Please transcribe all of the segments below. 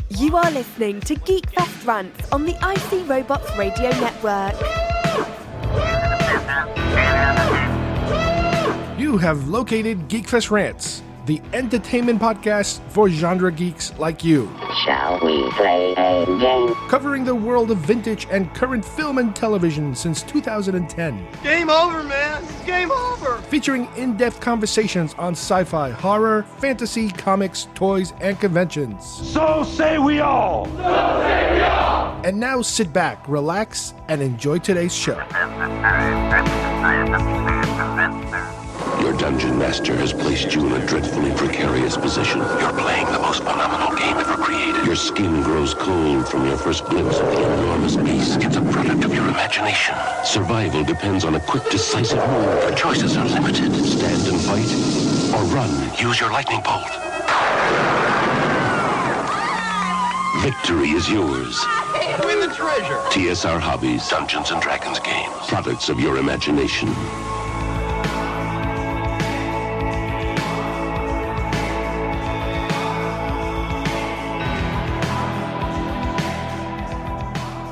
You are listening to Geek Fest Rants on the IC Robots Radio Network. You have located Geek Fest Rants, the entertainment podcast for genre geeks like you. Shall we play a game? Covering the world of vintage and current film and television since 2010. Game over, man. It's game over. Featuring in-depth conversations on sci-fi, horror, fantasy, comics, toys, and conventions. So say we all. So say we all. And now sit back, relax, and enjoy today's show. Your dungeon master has placed you in a dreadfully precarious position. You're playing the most phenomenal game ever created. Your skin grows cold from your first glimpse of the enormous beast. It's a product of your imagination. Survival depends on a quick, decisive move. Your choices are limited. Stand and fight, or run. Use your lightning bolt. Victory is yours. Win the treasure. TSR Hobbies, Dungeons & Dragons games. Products of your imagination.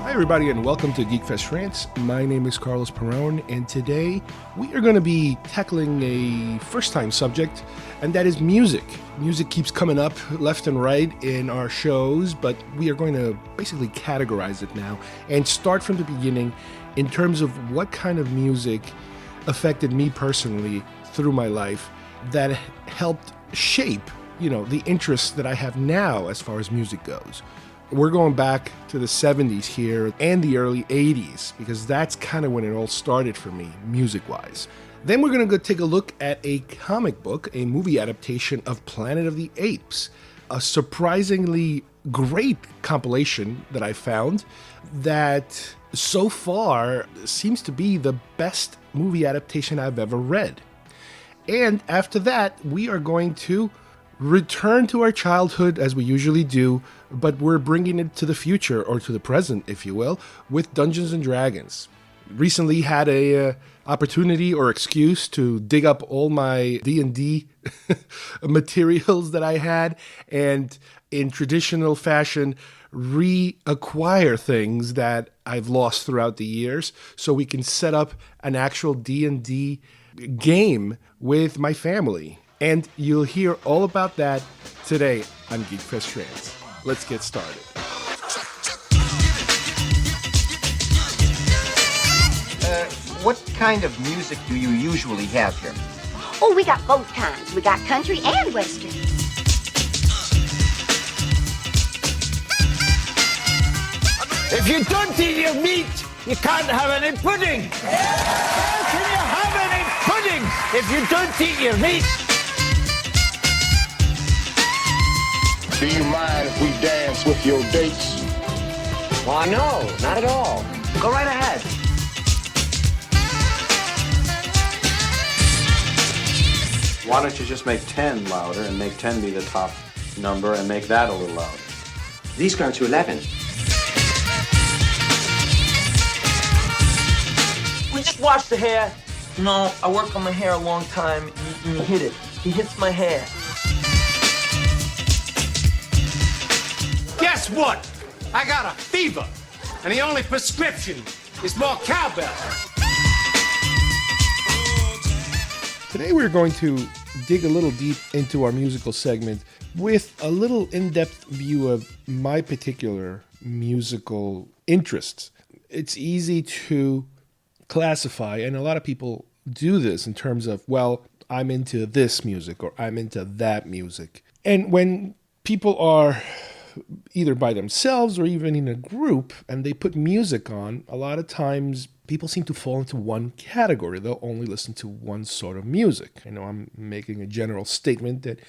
Hi everybody and welcome to Geek Fest Rants. My name is Carlos Perone and today we are going to be tackling a first-time subject, and that is music. Music keeps coming up left and right in our shows, but we are going to basically categorize it now and start from the beginning in terms of what kind of music affected me personally through my life that helped shape, the interests that I have now as far as music goes. We're going back to the 70s here and the early 80s because that's kind of when it all started for me, music-wise. Then we're going to go take a look at a comic book, a movie adaptation of Planet of the Apes, a surprisingly great compilation that I found that so far seems to be the best movie adaptation I've ever read. And after that, we are going to return to our childhood as we usually do, but we're bringing it to the future, or to the present, if you will, with Dungeons & Dragons. Recently had a opportunity or excuse to dig up all my D&D materials that I had, and in traditional fashion, reacquire things that I've lost throughout the years, so we can set up an actual D&D game with my family. And you'll hear all about that today on Geek Fest Rants. Let's get started. What kind of music do you usually have here? Oh, we got both kinds. We got country and western. If you don't eat your meat, you can't have any pudding. How can you have any pudding if you don't eat your meat? Do you mind if we dance with your dates? Why, no, not at all. Go right ahead. Why don't you just make 10 louder and make 10 be the top number and make that a little louder? These go to 11. We just wash the hair. No, I work on my hair a long time, and he hit it. He hits my hair. Guess what? I got a fever, and the only prescription is more cowbell. Today we're going to dig a little deep into our musical segment with a little in-depth view of my particular musical interests. It's easy to classify, and a lot of people do this in terms of, well, I'm into this music or I'm into that music. And when people are either by themselves or even in a group and they put music on, a lot of times people seem to fall into one category. They'll only listen to one sort of music. I know I'm making a general statement that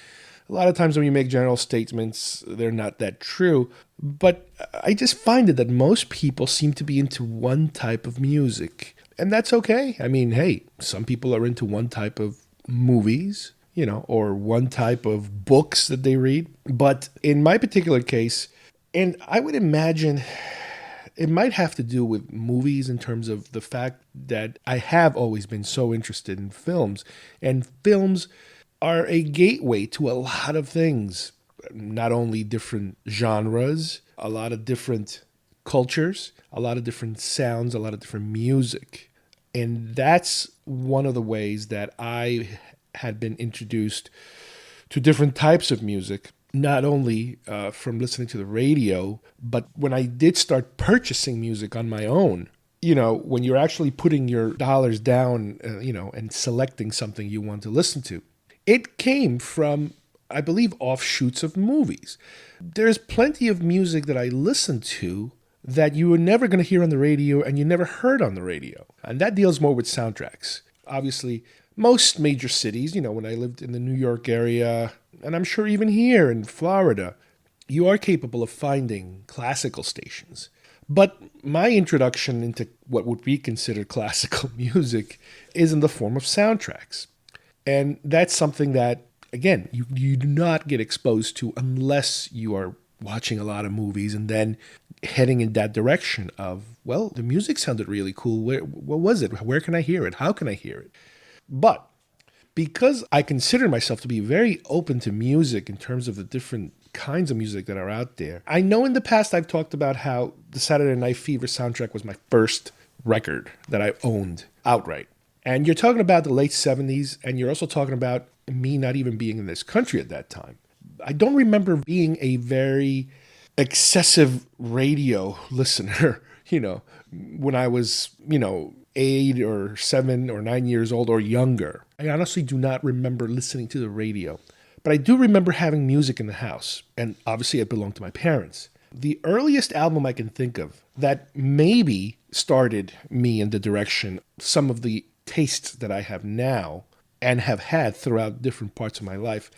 a lot of times when you make general statements, they're not that true. But I just find it that most people seem to be into one type of music. And that's okay. I mean, hey, some people are into one type of movies, or one type of books that they read. But in my particular case, and I would imagine it might have to do with movies in terms of the fact that I have always been so interested in films. And films are a gateway to a lot of things. not only different genres, a lot of different cultures, a lot of different sounds, a lot of different music. And that's one of the ways that I had been introduced to different types of music, not only from listening to the radio, but when I did start purchasing music on my own. When you're actually putting your dollars down, and selecting something you want to listen to. It came from, I believe, offshoots of movies. There's plenty of music that I listen to that you were never going to hear on the radio and you never heard on the radio. And that deals more with soundtracks. Obviously, most major cities, when I lived in the New York area, and I'm sure even here in Florida, you are capable of finding classical stations. But my introduction into what would be considered classical music is in the form of soundtracks. And that's something that, again, you do not get exposed to unless you are watching a lot of movies and then heading in that direction of, well, the music sounded really cool. What was it? Where can I hear it? How can I hear it? But because I consider myself to be very open to music in terms of the different kinds of music that are out there, I know in the past I've talked about how the Saturday Night Fever soundtrack was my first record that I owned outright. And you're talking about the late 70s, and you're also talking about me not even being in this country at that time. I don't remember being a very excessive radio listener, when I was, 8 or 7 or 9 years old or younger. I honestly do not remember listening to the radio. But I do remember having music in the house, and obviously it belonged to my parents. The earliest album I can think of that maybe started me in the direction, some of the tastes that I have now and have had throughout different parts of my life,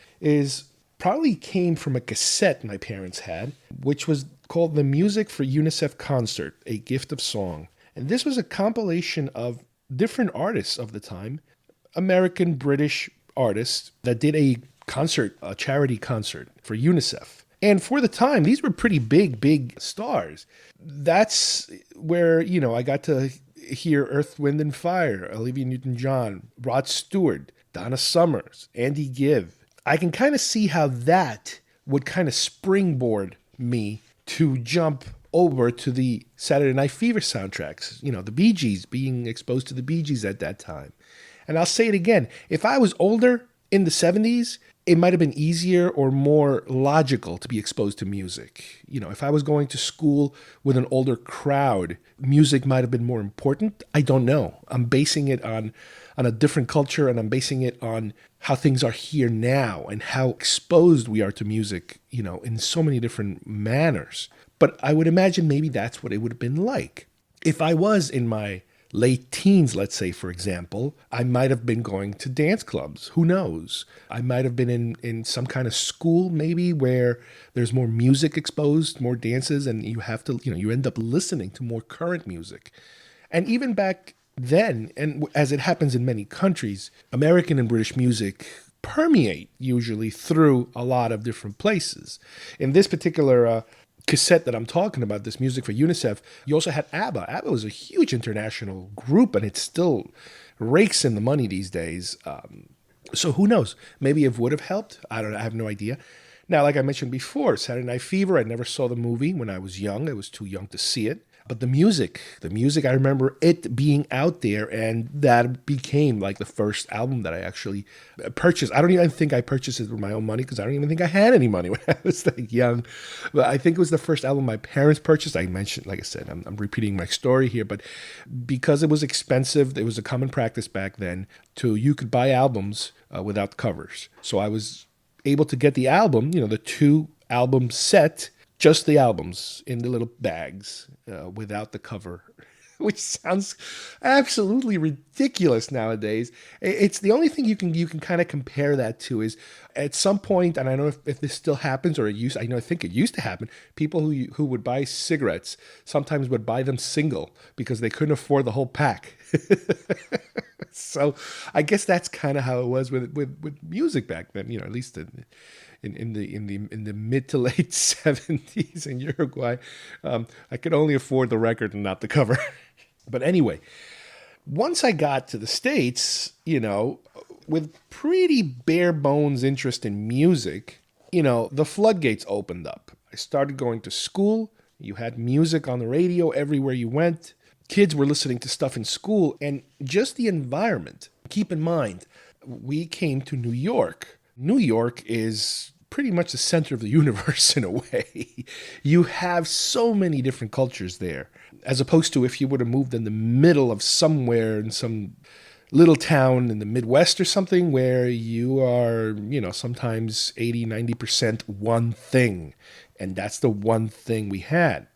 probably came from a cassette my parents had, which was called The Music for UNICEF Concert, A Gift of Song. And this was a compilation of different artists of the time, American, British artists that did a charity concert for UNICEF. And for the time, these were pretty big stars. That's where, I got to hear Earth, Wind and Fire, Olivia Newton-John, Rod Stewart, Donna Summers, Andy Gibb. I can kind of see how that would kind of springboard me to jump over to the Saturday Night Fever soundtracks. The Bee Gees, being exposed to the Bee Gees at that time. And I'll say it again, if I was older in the 70s, it might have been easier or more logical to be exposed to music. If I was going to school with an older crowd, music might have been more important. I don't know. I'm basing it on a different culture, and I'm basing it on how things are here now and how exposed we are to music, in so many different manners. But I would imagine maybe that's what it would have been like. If I was in my late teens, let's say, for example, I might have been going to dance clubs. Who knows? I might have been in some kind of school, maybe, where there's more music exposed, more dances, and you have to, you end up listening to more current music. And even back then, and as it happens in many countries, American and British music permeate usually through a lot of different places. In this particular cassette that I'm talking about, this Music for UNICEF, you also had ABBA. ABBA was a huge international group, and it still rakes in the money these days. So who knows? Maybe it would have helped. I don't know. I have no idea. Now, like I mentioned before, Saturday Night Fever, I never saw the movie when I was young. I was too young to see it. But the music, I remember it being out there, and that became like the first album that I actually purchased. I don't even think I purchased it with my own money because I don't even think I had any money when I was that young. But I think it was the first album my parents purchased. I mentioned, like I said, I'm repeating my story here, but because it was expensive, it was a common practice back then you could buy albums without covers. So I was able to get the album, the 2-album set, just the albums in the little bags without the cover, which sounds absolutely ridiculous nowadays. It's the only thing you can kind of compare that to is at some point, and I don't know if this still happens or I think it used to happen, people who would buy cigarettes sometimes would buy them single because they couldn't afford the whole pack. So I guess that's kind of how it was with music back then, at least in the mid to late 70s in Uruguay. I could only afford the record and not the cover. But anyway, once I got to the States, with pretty bare bones interest in music, the floodgates opened up. I started going to school. You had music on the radio everywhere you went. Kids were listening to stuff in school, and just the environment. Keep in mind, we came to New York. New York is pretty much the center of the universe in a way. You have so many different cultures there, as opposed to if you would have moved in the middle of somewhere in some little town in the Midwest or something where you are, sometimes 80-90% one thing. And that's the one thing we had.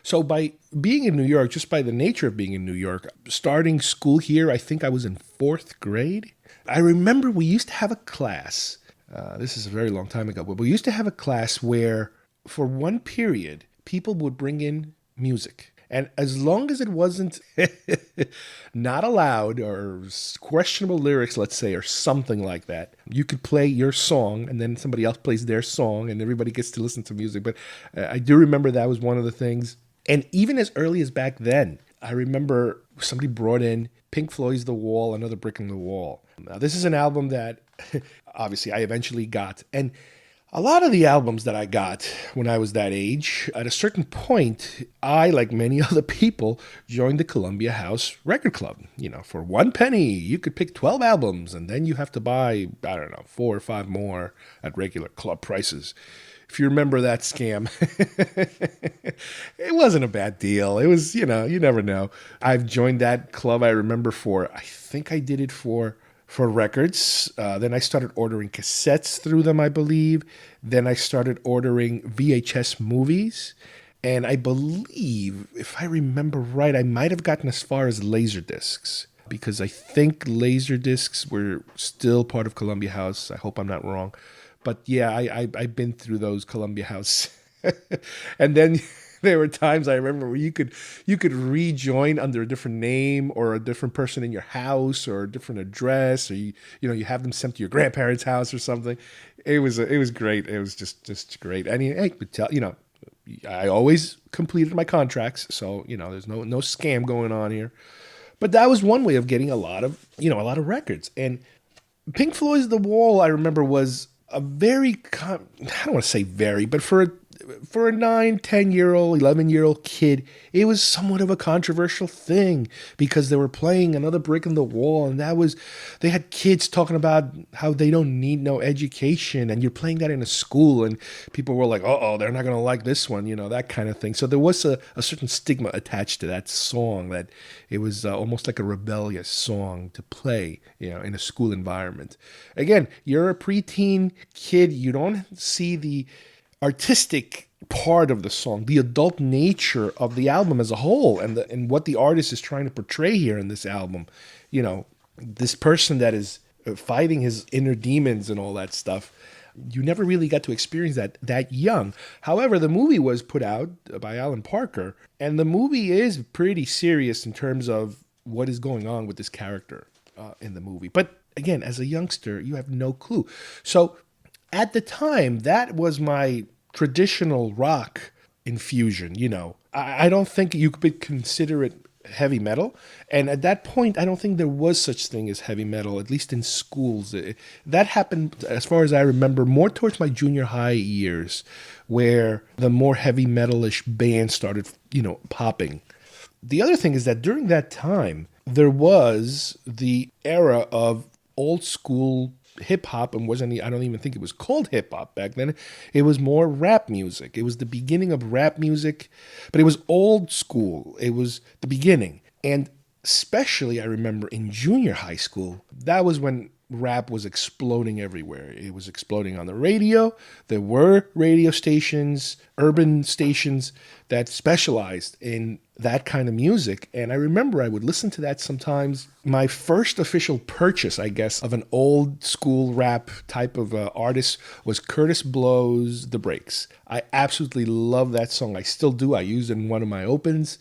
So by being in New York, just by the nature of being in New York, starting school here, I think I was in 4th grade. I remember we used to have a class. This is a very long time ago, but we used to have a class where for one period, people would bring in music. And as long as it wasn't not allowed or questionable lyrics, let's say, or something like that, you could play your song and then somebody else plays their song and everybody gets to listen to music. But I do remember that was one of the things. And even as early as back then, I remember somebody brought in Pink Floyd's The Wall, Another Brick in the Wall. Now, this is an album that obviously I eventually got. And a lot of the albums that I got when I was that age, at a certain point, I, like many other people, joined the Columbia House Record Club. For 1 penny, you could pick 12 albums, and then you have to buy, 4 or 5 more at regular club prices. If you remember that scam, it wasn't a bad deal. It was, you never know. I've joined that club, I remember, I think I did it for records. Then I started ordering cassettes through them, I believe. Then I started ordering VHS movies. And I believe, if I remember right, I might have gotten as far as Laserdiscs, because I think Laserdiscs were still part of Columbia House. I hope I'm not wrong. But yeah, I've been through those Columbia House. And then there were times I remember where you could rejoin under a different name or a different person in your house or a different address, or you have them sent to your grandparents' house or something. It was great. It was just great. And I could tell, I always completed my contracts, so there's no scam going on here. But that was one way of getting a lot of records. And Pink Floyd's The Wall, I remember, was a very, I don't want to say very, but for a 9, 10-year-old, 11-year-old kid, it was somewhat of a controversial thing because they were playing Another Brick in the Wall, and they had kids talking about how they don't need no education, and you're playing that in a school, and people were like, they're not going to like this one, that kind of thing. So there was a certain stigma attached to that song, that it was almost like a rebellious song to play, in a school environment. Again, you're a preteen kid, you don't see the artistic part of the song, the adult nature of the album as a whole, and what the artist is trying to portray here in this album. This person that is fighting his inner demons and all that stuff. You never really got to experience that young. However, the movie was put out by Alan Parker, and the movie is pretty serious in terms of what is going on with this character in the movie. But again, as a youngster, you have no clue. So at the time, that was my traditional rock infusion. I don't think you could consider it heavy metal. And at that point, I don't think there was such thing as heavy metal, at least in schools. That happened, as far as I remember, more towards my junior high years, where the more heavy metal-ish bands started, popping. The other thing is that during that time, there was the era of old school hip hop, and I don't even think it was called hip hop back then. It was more rap music. It was the beginning of rap music, but it was old school. It was the beginning. And especially, I remember in junior high school, that was when rap was exploding everywhere. It was exploding on the radio. There were radio stations, urban stations that specialized in that kind of music. And I remember I would listen to that sometimes. My first official purchase, I guess, of an old school rap type of artist was Curtis Blow's The Breaks. I absolutely love that song. I still do. I use it in one of my opens.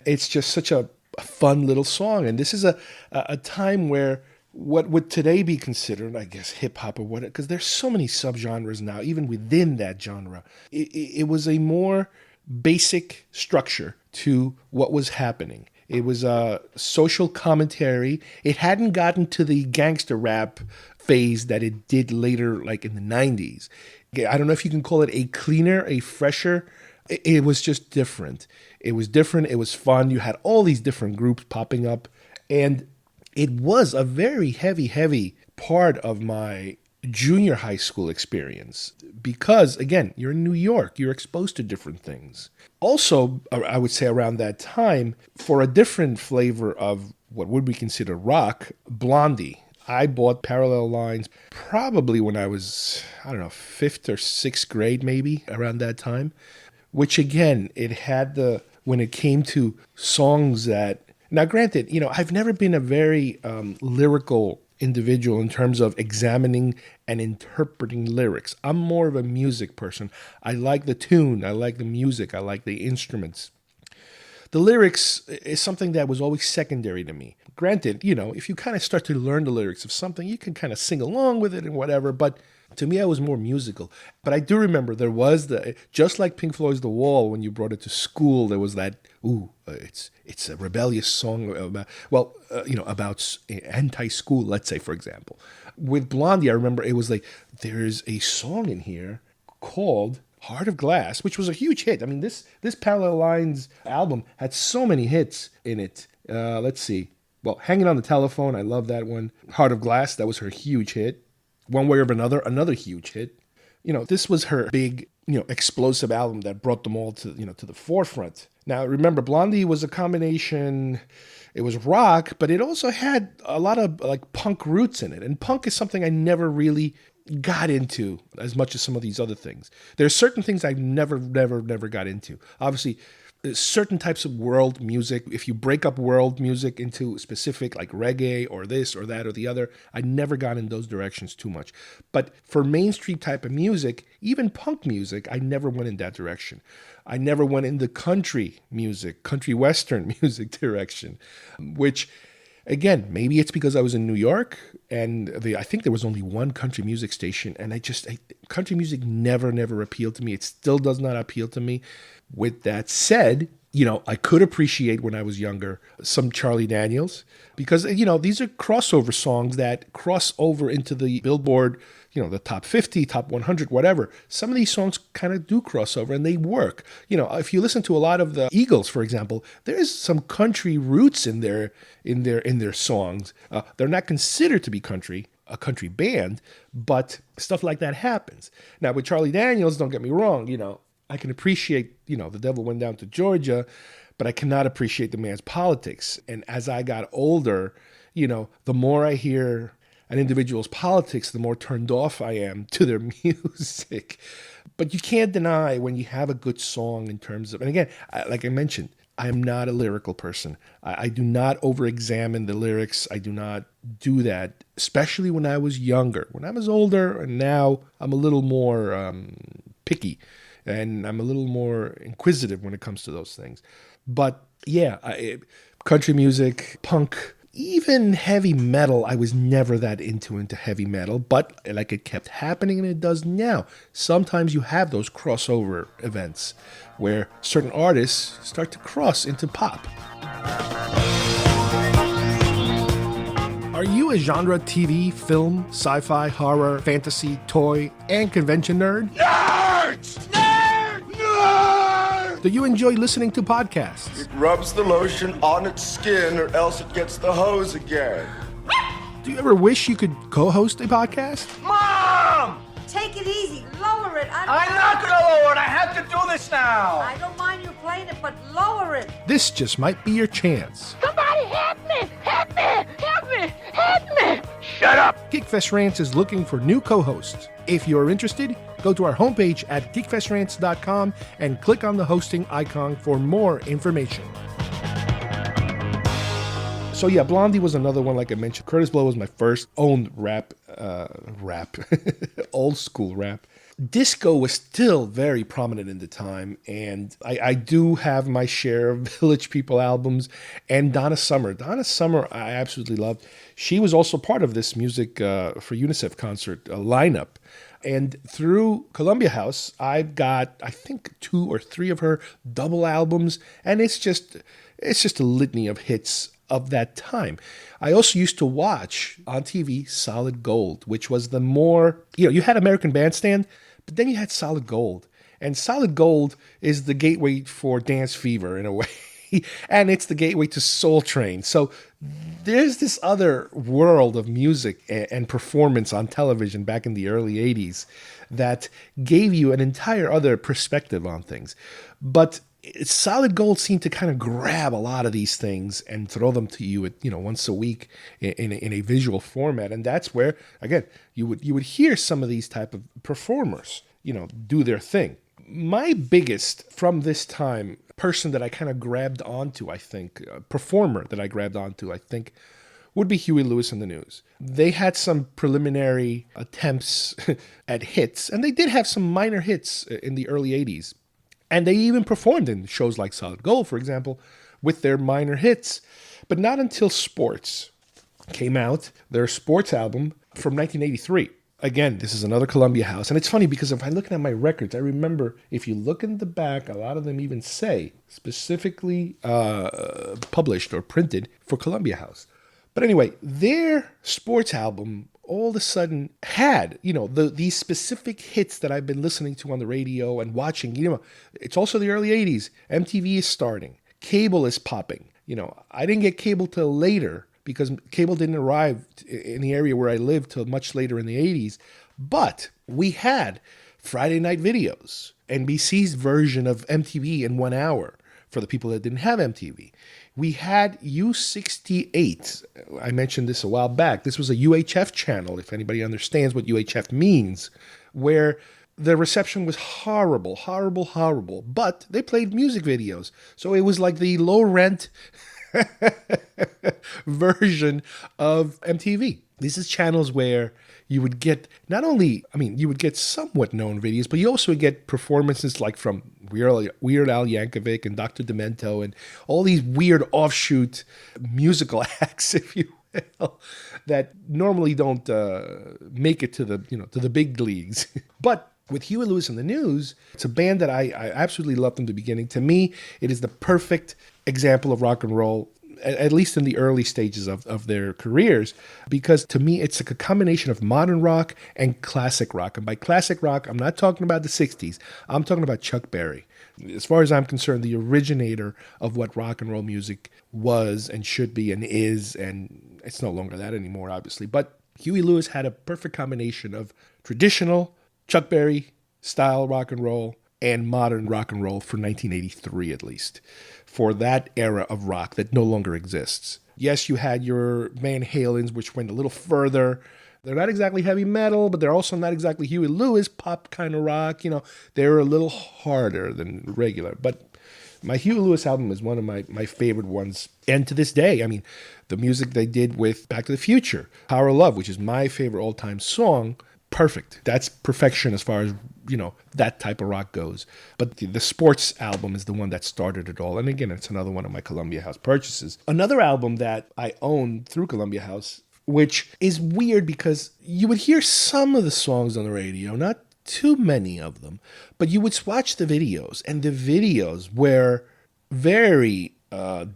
It's just such a fun little song. And this is a time where what would today be considered, I guess, hip-hop or what, because there's so many subgenres now, even within that genre. It was a more basic structure to what was happening. It was a social commentary. It hadn't gotten to the gangster rap phase that it did later, like in the 90s. I don't know if you can call it a cleaner, a fresher. It was just different. It was different. It was fun. You had all these different groups popping up. And it was a very heavy part of my junior high school experience because, again, you're in New York. You're exposed to different things. Also, I would say around that time, for a different flavor of what would we consider rock, Blondie. I bought Parallel Lines probably when I was, I don't know, 5th or 6th grade, maybe around that time, which again, it had when it came to songs that, now granted, I've never been a very lyrical individual in terms of examining and interpreting lyrics. I'm more of a music person. I like the tune. I like the music. I like the instruments. The lyrics is something that was always secondary to me. Granted, if you kind of start to learn the lyrics of something, you can kind of sing along with it and whatever, but to me, I was more musical. But I do remember there was just like Pink Floyd's The Wall, when you brought it to school, there was that, it's a rebellious song about anti-school, let's say, for example. With Blondie, I remember it was like, there's a song in here called Heart of Glass, which was a huge hit. I mean, this Parallel Lines album had so many hits in it. Let's see. Well, Hanging on the Telephone, I love that one. Heart of Glass, that was her huge hit. One Way or another huge hit. This was her big, explosive album that brought them all to the forefront. Now, remember, Blondie was a combination. It was rock, but it also had a lot of like punk roots in it. And punk is something I never really got into as much as some of these other things. There's certain things I never got into. Obviously, certain types of world music, if you break up world music into specific like reggae or this or that or the other, I never got in those directions too much. But for mainstream type of music, even punk music, I never went in that direction. I never went in the country music, country western music direction, which, again, maybe it's because I was in New York and I think there was only one country music station, and country music never appealed to me. It still does not appeal to me. With that said, I could appreciate when I was younger some Charlie Daniels because, these are crossover songs that cross over into the Billboard, the top 50, top 100, whatever. Some of these songs kind of do cross over and they work. If you listen to a lot of the Eagles, for example, there's some country roots in their songs. They're not considered to be a country band, but stuff like that happens. Now with Charlie Daniels, don't get me wrong, I can appreciate, The Devil Went Down to Georgia, but I cannot appreciate the man's politics. And as I got older, the more I hear an individual's politics, the more turned off I am to their music. But you can't deny when you have a good song in terms of, and again, like I mentioned, I'm not a lyrical person. I do not over-examine the lyrics. I do not do that, especially when I was younger. When I was older, and now I'm a little more picky. And I'm a little more inquisitive when it comes to those things. But yeah, country music, punk, even heavy metal, I was never that into heavy metal. But like it kept happening and it does now. Sometimes you have those crossover events where certain artists start to cross into pop. Are you a genre TV, film, sci-fi, horror, fantasy, toy, and convention nerd? Nerds! Do you enjoy listening to podcasts? It rubs the lotion on its skin or else it gets the hose again. Do you ever wish you could co-host a podcast? Mom! Take it easy. Lower it. I'm not going to lower it. I have to do this now. I don't mind you playing it, but lower it. This just might be your chance. Somebody help me! Help me! Help me! Help me! Shut up! Geekfest Rants is looking for new co-hosts. If you're interested, go to our homepage at geekfestrants.com and click on the hosting icon for more information. So yeah, Blondie was another one, like I mentioned. Curtis Blow was my first owned rap, old school rap. Disco was still very prominent in the time, and I do have my share of Village People albums and Donna Summer. Donna Summer I absolutely loved. She was also part of this Music for UNICEF concert lineup. And through Columbia House, I've got, I think, 2 or 3 of her double albums, and it's just a litany of hits of that time. I also used to watch on TV Solid Gold, which was the more, you had American Bandstand, but then you had Solid Gold. And Solid Gold is the gateway for Dance Fever in a way. And it's the gateway to Soul Train. So there's this other world of music and performance on television back in the early 80s that gave you an entire other perspective on things. But Solid Gold seemed to kind of grab a lot of these things and throw them to you once a week in a visual format. And that's where, again, you would hear some of these type of performers, do their thing. My biggest, from this time, person that I kind of grabbed onto, I think, performer that I grabbed onto, I think, would be Huey Lewis and the News. They had some preliminary attempts at hits, and they did have some minor hits in the early 80s. And they even performed in shows like Solid Gold, for example, with their minor hits. But not until Sports came out, their Sports album from 1983. Again, this is another Columbia House. And it's funny because if I'm looking at my records, I remember if you look in the back, a lot of them even say specifically published or printed for Columbia House. But anyway, their Sports album all of a sudden had, these specific hits that I've been listening to on the radio and watching. It's also the early 80s. MTV is starting. Cable is popping. I didn't get cable till later because cable didn't arrive in the area where I lived till much later in the 80s. But we had Friday night videos, NBC's version of MTV in 1 hour for the people that didn't have MTV. We had U68. I mentioned this a while back. This was a UHF channel, if anybody understands what UHF means, where the reception was horrible, horrible, horrible. But they played music videos. So it was like the low rent version of MTV. This is channels where you would get you would get somewhat known videos, but you also would get performances like from Weird Al Yankovic and Dr. Demento and all these weird offshoot musical acts, if you will, that normally don't make it to the big leagues. But with Huey Lewis and the News, it's a band that I absolutely loved from the beginning. To me, it is the perfect example of rock and roll, at least in the early stages of their careers, because to me, it's like a combination of modern rock and classic rock. And by classic rock, I'm not talking about the 60s. I'm talking about Chuck Berry. As far as I'm concerned, the originator of what rock and roll music was and should be and is, and it's no longer that anymore, obviously. But Huey Lewis had a perfect combination of traditional Chuck Berry style rock and roll and modern rock and roll for 1983 at least, for that era of rock that no longer exists. Yes, you had your Van Halens, which went a little further. They're not exactly heavy metal, but they're also not exactly Huey Lewis pop kind of rock. They're a little harder than regular. But my Huey Lewis album is one of my favorite ones. And to this day, the music they did with Back to the Future, Power of Love, which is my favorite all-time song, perfect. That's perfection as far as, that type of rock goes. But the Sports album is the one that started it all. And again, it's another one of my Columbia House purchases. Another album that I owned through Columbia House, which is weird because you would hear some of the songs on the radio, not too many of them, but you would watch the videos, and the videos were very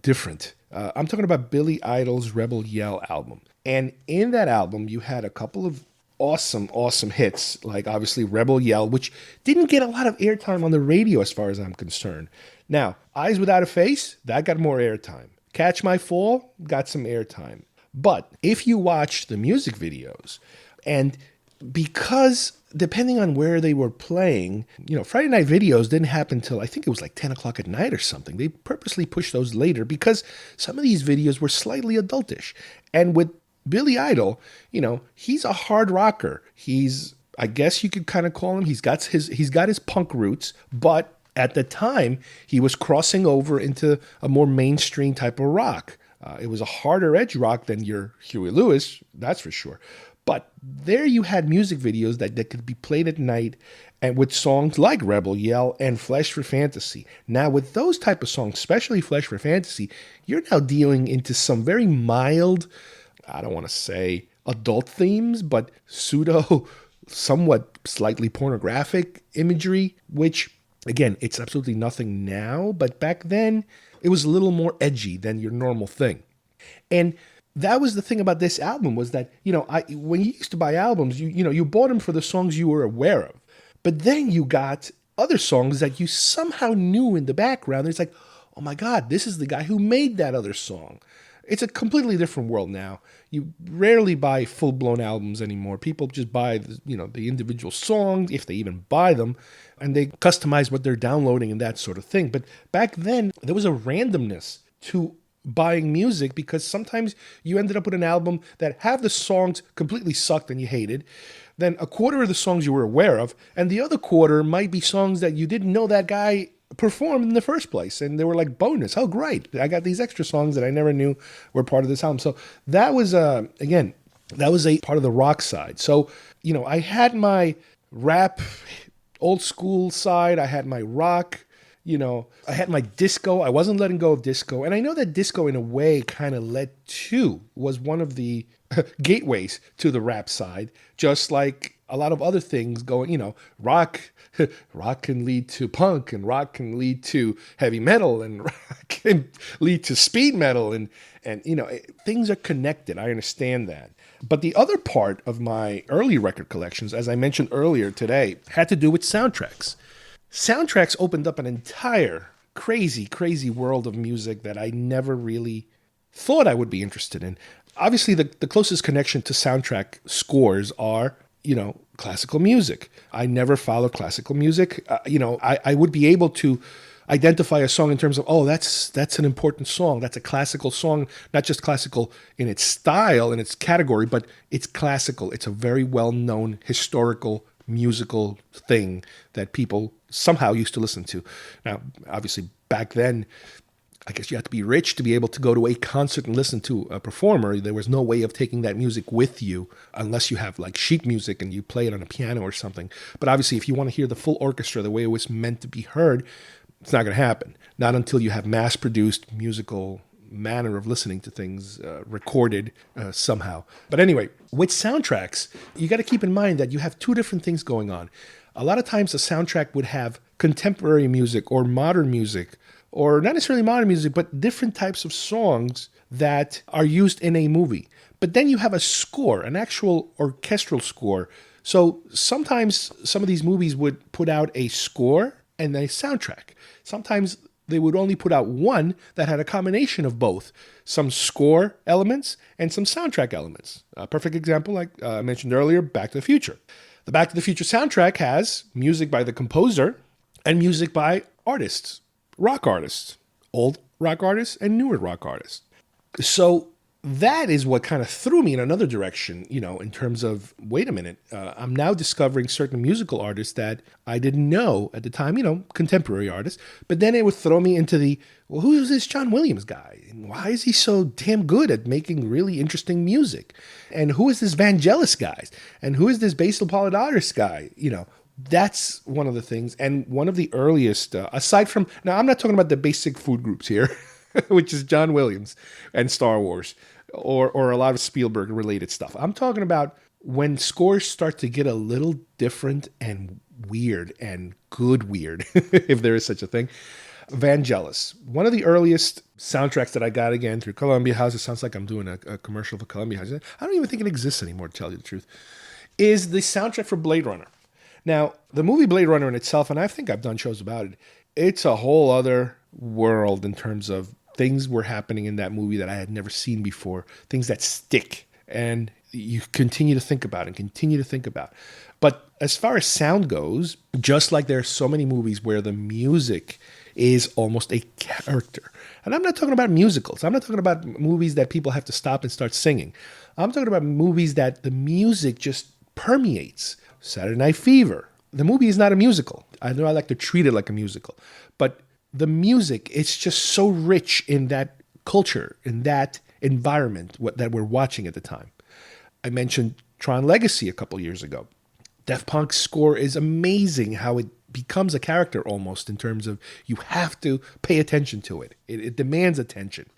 different. I'm talking about Billy Idol's Rebel Yell album. And in that album, you had a couple of awesome hits, like obviously Rebel Yell, which didn't get a lot of airtime on the radio as far as I'm concerned. Now, Eyes Without a Face, that got more airtime. Catch My Fall got some airtime. But if you watch the music videos, and because depending on where they were playing, Friday night videos didn't happen till I think it was like 10 o'clock at night or something. They purposely pushed those later because some of these videos were slightly adultish. And with Billy Idol, he's a hard rocker. I guess you could kind of call him, he's got his punk roots, but at the time he was crossing over into a more mainstream type of rock. It was a harder edge rock than your Huey Lewis, that's for sure. But there you had music videos that could be played at night, and with songs like Rebel Yell and Flesh for Fantasy. Now with those type of songs, especially Flesh for Fantasy, you're now dealing into some very mild, I don't want to say adult themes, but pseudo somewhat slightly pornographic imagery, which, again, it's absolutely nothing now, but back then it was a little more edgy than your normal thing. And that was the thing about this album, was that, when you used to buy albums, you bought them for the songs you were aware of. But then you got other songs that you somehow knew in the background. It's like, oh my God, this is the guy who made that other song. It's a completely different world now. You rarely buy full-blown albums anymore. People just buy, the individual songs, if they even buy them, and they customize what they're downloading and that sort of thing. But back then, there was a randomness to buying music, because sometimes you ended up with an album that half the songs completely sucked and you hated, then a quarter of the songs you were aware of, and the other quarter might be songs that you didn't know that guy performed in the first place, and they were like bonus. Oh, great, I got these extra songs that I never knew were part of this album. So that was again, that was a part of the rock side. So I had my rap old school side, I had my rock, I had my disco. I wasn't letting go of disco. And I know that disco, in a way, kind of was one of the gateways to the rap side, just like a lot of other things going, rock can lead to punk, and rock can lead to heavy metal, and rock can lead to speed metal. And things are connected. I understand that. But the other part of my early record collections, as I mentioned earlier today, had to do with soundtracks. Soundtracks opened up an entire crazy, crazy world of music that I never really thought I would be interested in. Obviously, the closest connection to soundtrack scores are, classical music. I never followed classical music. I would be able to identify a song in terms of, oh, that's an important song. That's a classical song, not just classical in its style, in its category, but it's classical. It's a very well-known historical musical thing that people somehow used to listen to. Now, obviously, back then, I guess you had to be rich to be able to go to a concert and listen to a performer. There was no way of taking that music with you unless you have like sheet music and you play it on a piano or something. But obviously, if you want to hear the full orchestra the way it was meant to be heard, it's not going to happen. Not until you have mass-produced musical manner of listening to things recorded somehow. But anyway, with soundtracks, you got to keep in mind that you have two different things going on. A lot of times a soundtrack would have contemporary music or modern music, or not necessarily modern music, but different types of songs that are used in a movie. But then you have a score, an actual orchestral score. So sometimes some of these movies would put out a score and a soundtrack. Sometimes they would only put out one that had a combination of both, some score elements and some soundtrack elements. A perfect example, like I mentioned earlier, Back to the Future. The Back to the Future soundtrack has music by the composer and music by artists, rock artists, old rock artists and newer rock artists. So that is what kind of threw me in another direction, in terms of, wait a minute, I'm now discovering certain musical artists that I didn't know at the time, contemporary artists. But then it would throw me into well, who is this John Williams guy? And why is he so damn good at making really interesting music? And who is this Vangelis guy? And who is this Basil Polydaris guy? That's one of the things. And one of the earliest, aside from, now I'm not talking about the basic food groups here, which is John Williams and Star Wars, or a lot of Spielberg related stuff. I'm talking about when scores start to get a little different and weird and good weird, if there is such a thing. Vangelis, one of the earliest soundtracks that I got, again, through Columbia House. It sounds like I'm doing a commercial for Columbia House. I don't even think it exists anymore, to tell you the truth. Is the soundtrack for Blade Runner. Now, the movie Blade Runner in itself, and I think I've done shows about it, it's a whole other world in terms of things were happening in that movie that I had never seen before, things that stick, and you continue to think about and continue to think about. But as far as sound goes, just like there are so many movies where the music is almost a character. And I'm not talking about musicals. I'm not talking about movies that people have to stop and start singing. I'm talking about movies that the music just permeates. Saturday Night Fever. The movie is not a musical. I know I like to treat it like a musical, but the music, it's just so rich in that culture, in that environment that we're watching at the time. I mentioned Tron Legacy a couple years ago. Daft Punk's score is amazing, how it becomes a character almost, in terms of you have to pay attention to it. It demands attention.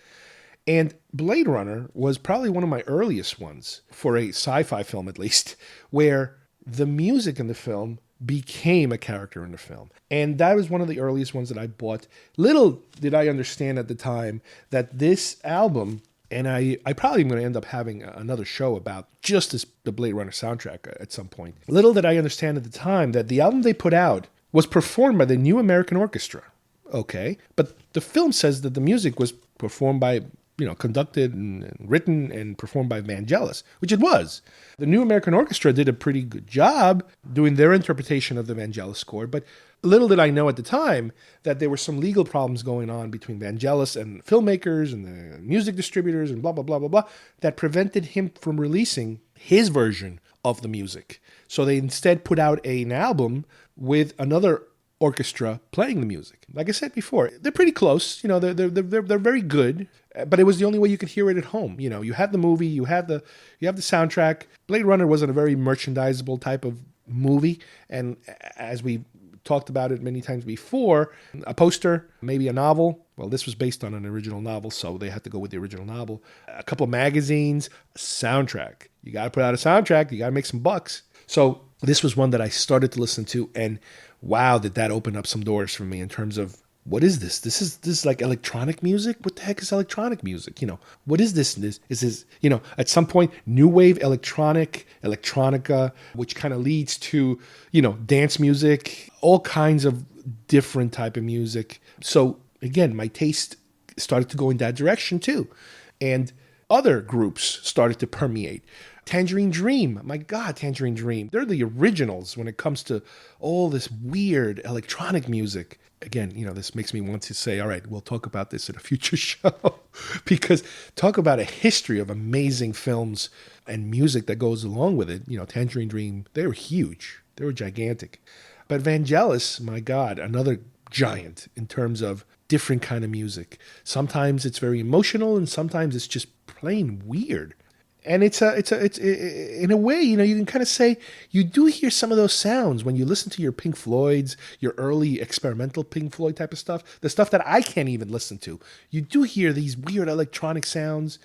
And Blade Runner was probably one of my earliest ones, for a sci-fi film at least, where the music in the film became a character in the film. And that was one of the earliest ones that I bought. Little did I understand at the time that this album, and I probably am going to end up having another show about just the Blade Runner soundtrack at some point. Little did I understand at the time that the album they put out was performed by the New American Orchestra. Okay, but the film says that the music was performed by, conducted and written and performed by Vangelis, which it was. The New American Orchestra did a pretty good job doing their interpretation of the Vangelis score, but little did I know at the time that there were some legal problems going on between Vangelis and filmmakers and the music distributors and blah, blah, blah, blah, blah, that prevented him from releasing his version of the music. So they instead put out an album with another orchestra playing the music. Like I said before, they're pretty close. They're very good, but it was the only way you could hear it at home. You had the movie, you have the soundtrack. Blade Runner wasn't a very merchandisable type of movie, and as we talked about it many times before, a poster, maybe a novel. Well, this was based on an original novel, so they had to go with the original novel. A couple of magazines, a soundtrack. You got to put out a soundtrack. You got to make some bucks. So this was one that I started to listen to, and wow, did that open up some doors for me in terms of, what is this? This is like electronic music? What the heck is electronic music? What is this? Is this, at some point, new wave electronica, which kind of leads to, dance music, all kinds of different type of music. So again, my taste started to go in that direction too. And other groups started to permeate. Tangerine Dream. My God, Tangerine Dream. They're the originals when it comes to all this weird electronic music. Again, this makes me want to say, all right, we'll talk about this in a future show. Because talk about a history of amazing films and music that goes along with it. Tangerine Dream, they were huge. They were gigantic. But Vangelis, my God, another giant in terms of different kind of music. Sometimes it's very emotional and sometimes it's just plain weird. And it's in a way, you can kind of say you do hear some of those sounds when you listen to your Pink Floyds, your early experimental Pink Floyd type of stuff, the stuff that I can't even listen to. You do hear these weird electronic sounds.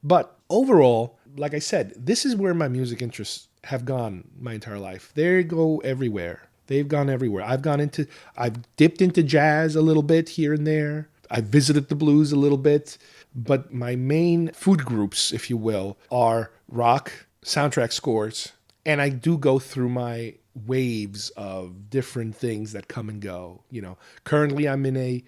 But overall, like I said, this is where my music interests have gone my entire life. They go everywhere. They've gone everywhere. I've dipped into jazz a little bit here and there. I've visited the blues a little bit. But my main food groups, if you will, are rock, soundtrack scores, and I do go through my waves of different things that come and go. Currently I'm in a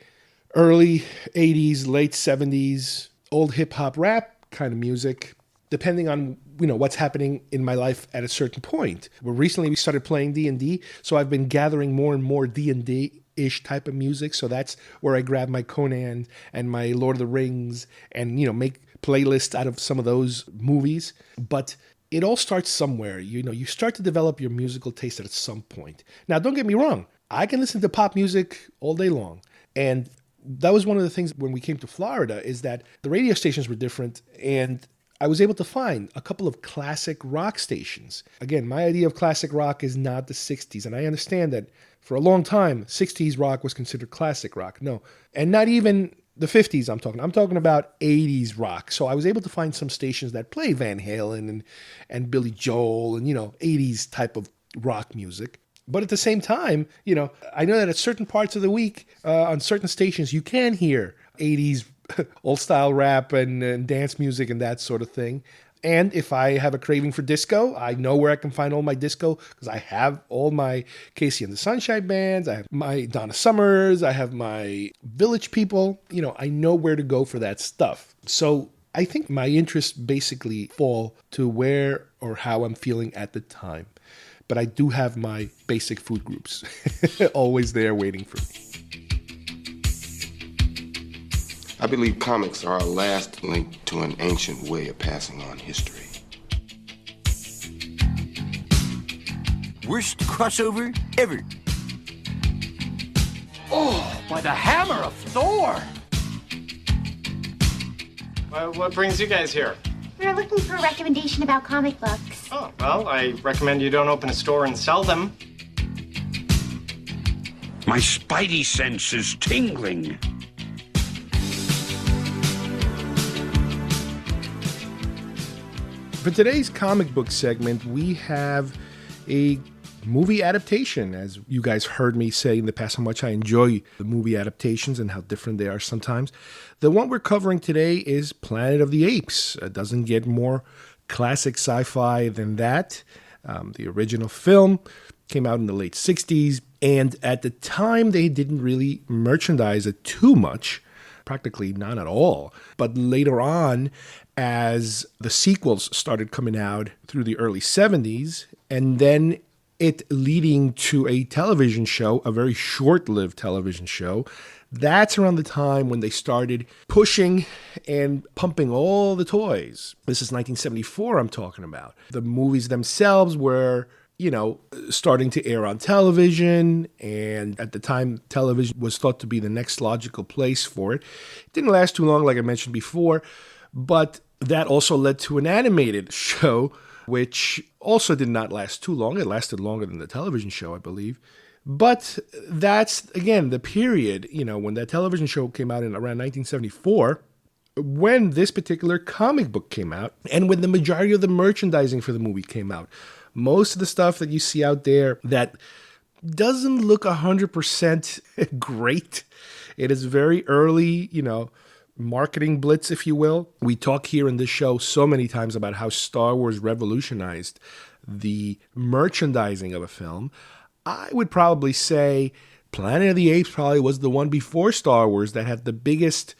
early 80s, late 70s, old hip-hop rap kind of music, depending on what's happening in my life at a certain point. Well, recently we started playing D&D, so I've been gathering more and more D&D-ish type of music. So that's where I grab my Conan and my Lord of the Rings and, make playlists out of some of those movies. But it all starts somewhere. You start to develop your musical taste at some point. Now, don't get me wrong. I can listen to pop music all day long. And that was one of the things when we came to Florida, is that the radio stations were different, and I was able to find a couple of classic rock stations. Again, my idea of classic rock is not the 60s, and I understand that for a long time, 60s rock was considered classic rock. No, and not even the 50s I'm talking about 80s rock. So I was able to find some stations that play Van Halen and Billy Joel and, 80s type of rock music. But at the same time, I know that at certain parts of the week, on certain stations, you can hear 80s old style rap and dance music and that sort of thing. And if I have a craving for disco, I know where I can find all my disco, because I have all my Casey and the Sunshine Bands, I have my Donna Summers, I have my Village People. I know where to go for that stuff. So I think my interests basically fall to where or how I'm feeling at the time. But I do have my basic food groups always there waiting for me. I believe comics are our last link to an ancient way of passing on history. Worst crossover ever. Oh, by the hammer of Thor! What brings you guys here? We're looking for a recommendation about comic books. Oh, well, I recommend you don't open a store and sell them. My spidey sense is tingling. For today's comic book segment, we have a movie adaptation. As you guys heard me say in the past how much I enjoy the movie adaptations and how different they are sometimes. The one we're covering today is Planet of the Apes. It doesn't get more classic sci-fi than that. The original film came out in the late 60s, and at the time they didn't really merchandise it too much, practically none at all. But later on, as the sequels started coming out through the early 70s, and then it leading to a television show, a very short-lived television show, that's around the time when they started pushing and pumping all the toys. This is 1974 I'm talking about. The movies themselves were, starting to air on television, and at the time, television was thought to be the next logical place for it. It didn't last too long, like I mentioned before, but that also led to an animated show, which also did not last too long. It lasted longer than the television show, I believe. But that's, again, the period, when that television show came out in around 1974, when this particular comic book came out, and when the majority of the merchandising for the movie came out. Most of the stuff that you see out there that doesn't look 100% great. It is very early, marketing blitz, if you will. We talk here in this show so many times about how Star Wars revolutionized the merchandising of a film. I would probably say Planet of the Apes probably was the one before Star Wars that had the biggest,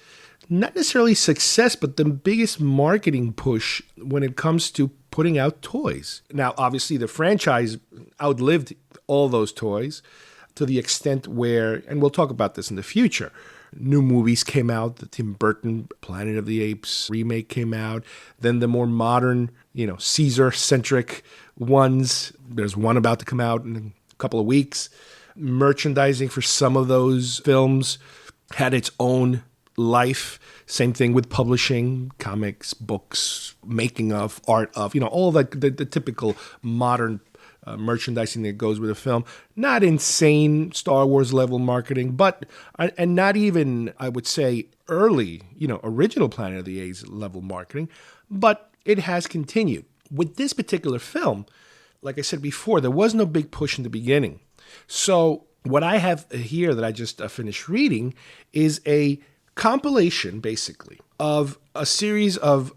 not necessarily success, but the biggest marketing push when it comes to putting out toys. Now, obviously, the franchise outlived all those toys to the extent where, and we'll talk about this in the future, new movies came out. The Tim Burton Planet of the Apes remake came out. Then the more modern, Caesar-centric ones. There's one about to come out in a couple of weeks. Merchandising for some of those films had its own life. Same thing with publishing, comics, books, making of, art of, all the typical modern merchandising that goes with a film. Not insane Star Wars level marketing, but, and not even, I would say, early, original Planet of the Apes level marketing, but it has continued. With this particular film, like I said before, there was no big push in the beginning. So what I have here that I just finished reading is a compilation, basically, of a series of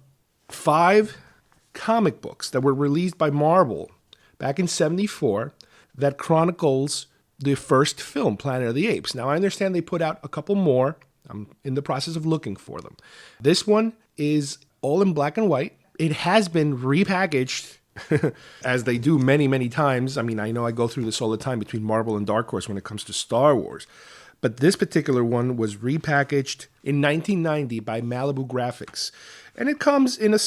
5 comic books that were released by Marvel back in 74 that chronicles the first film, Planet of the Apes. Now, I understand they put out a couple more. I'm in the process of looking for them. This one is all in black and white. It has been repackaged as they do many, many times. I mean, I know I go through this all the time between Marvel and Dark Horse when it comes to Star Wars. But this particular one was repackaged in 1990 by Malibu Graphics. And it comes in a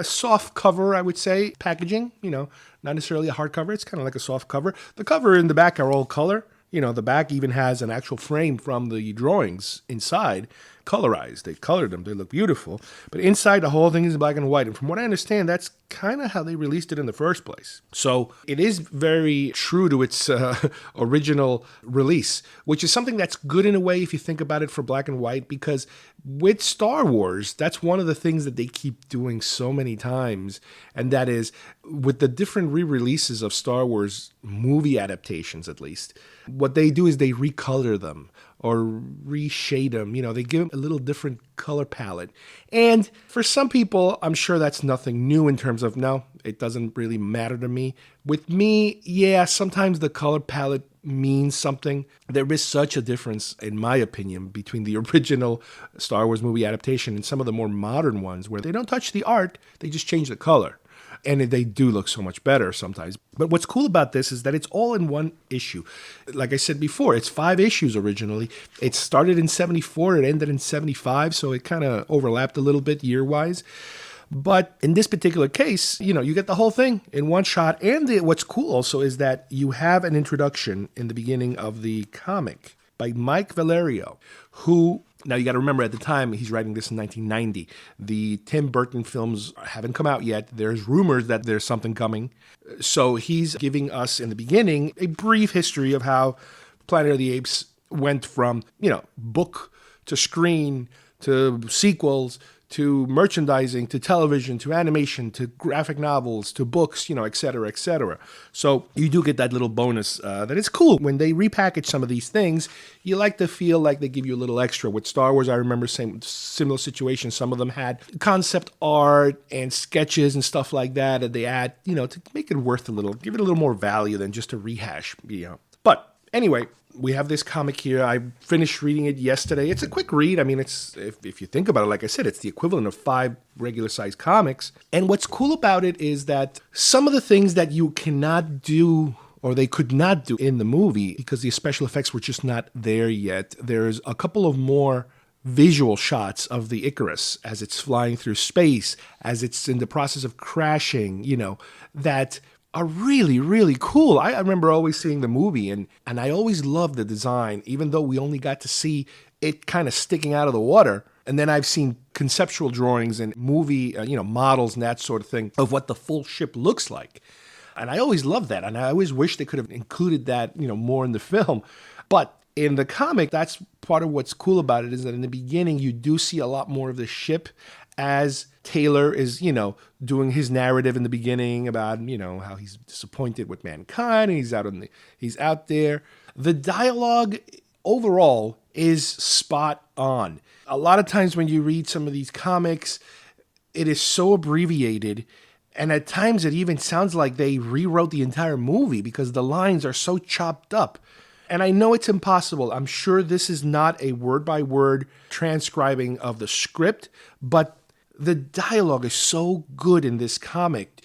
soft cover, I would say, packaging, not necessarily a hardcover. It's kind of like a soft cover. The cover and the back are all color. The back even has an actual frame from the drawings inside, colorized. They colored them. They look beautiful. But inside, the whole thing is black and white. And from what I understand, that's kind of how they released it in the first place. So it is very true to its original release, which is something that's good in a way if you think about it for black and white, because with Star Wars, that's one of the things that they keep doing so many times. And that is, with the different re-releases of Star Wars movie adaptations, at least, what they do is they recolor them or reshade them. They give them a little different color palette. And for some people, I'm sure that's nothing new in terms of, no, it doesn't really matter to me. With me, yeah, sometimes the color palette means something. There is such a difference, in my opinion, between the original Star Wars movie adaptation and some of the more modern ones where they don't touch the art, they just change the color. And they do look so much better sometimes. But what's cool about this is that it's all in one issue. Like I said before, it's 5 issues originally. It started in 74, it ended in 75, so it kind of overlapped a little bit year-wise. But in this particular case, you get the whole thing in one shot. And what's cool also is that you have an introduction in the beginning of the comic by Mike Valerio, who... Now, you got to remember, at the time, he's writing this in 1990. The Tim Burton films haven't come out yet. There's rumors that there's something coming. So he's giving us, in the beginning, a brief history of how Planet of the Apes went from, book to screen to sequels to merchandising, to television, to animation, to graphic novels, to books, et cetera, et cetera. So you do get that little bonus that is cool. When they repackage some of these things, you like to feel like they give you a little extra. With Star Wars, I remember similar situations. Some of them had concept art and sketches and stuff like that, and they add, to make it worth give it a little more value than just a rehash, But anyway, we have this comic here. I finished reading it yesterday. It's a quick read. I mean, it's if you think about it, like I said, it's the equivalent of 5 regular-sized comics. And what's cool about it is that some of the things that you cannot do or they could not do in the movie because the special effects were just not there yet. There's a couple of more visual shots of the Icarus as it's flying through space, as it's in the process of crashing, that are really, really cool. I remember always seeing the movie, and I always loved the design, even though we only got to see it kind of sticking out of the water. And then I've seen conceptual drawings and movie, models and that sort of thing of what the full ship looks like. And I always loved that, and I always wish they could have included that, more in the film. But in the comic, that's part of what's cool about it, is that in the beginning, you do see a lot more of the ship as Taylor is, doing his narrative in the beginning about, how he's disappointed with mankind and he's out there. The dialogue overall is spot on. A lot of times when you read some of these comics, it is so abbreviated, and at times it even sounds like they rewrote the entire movie because the lines are so chopped up. And I know it's impossible. I'm sure this is not a word-by-word transcribing of the script, but the dialogue is so good in this comic.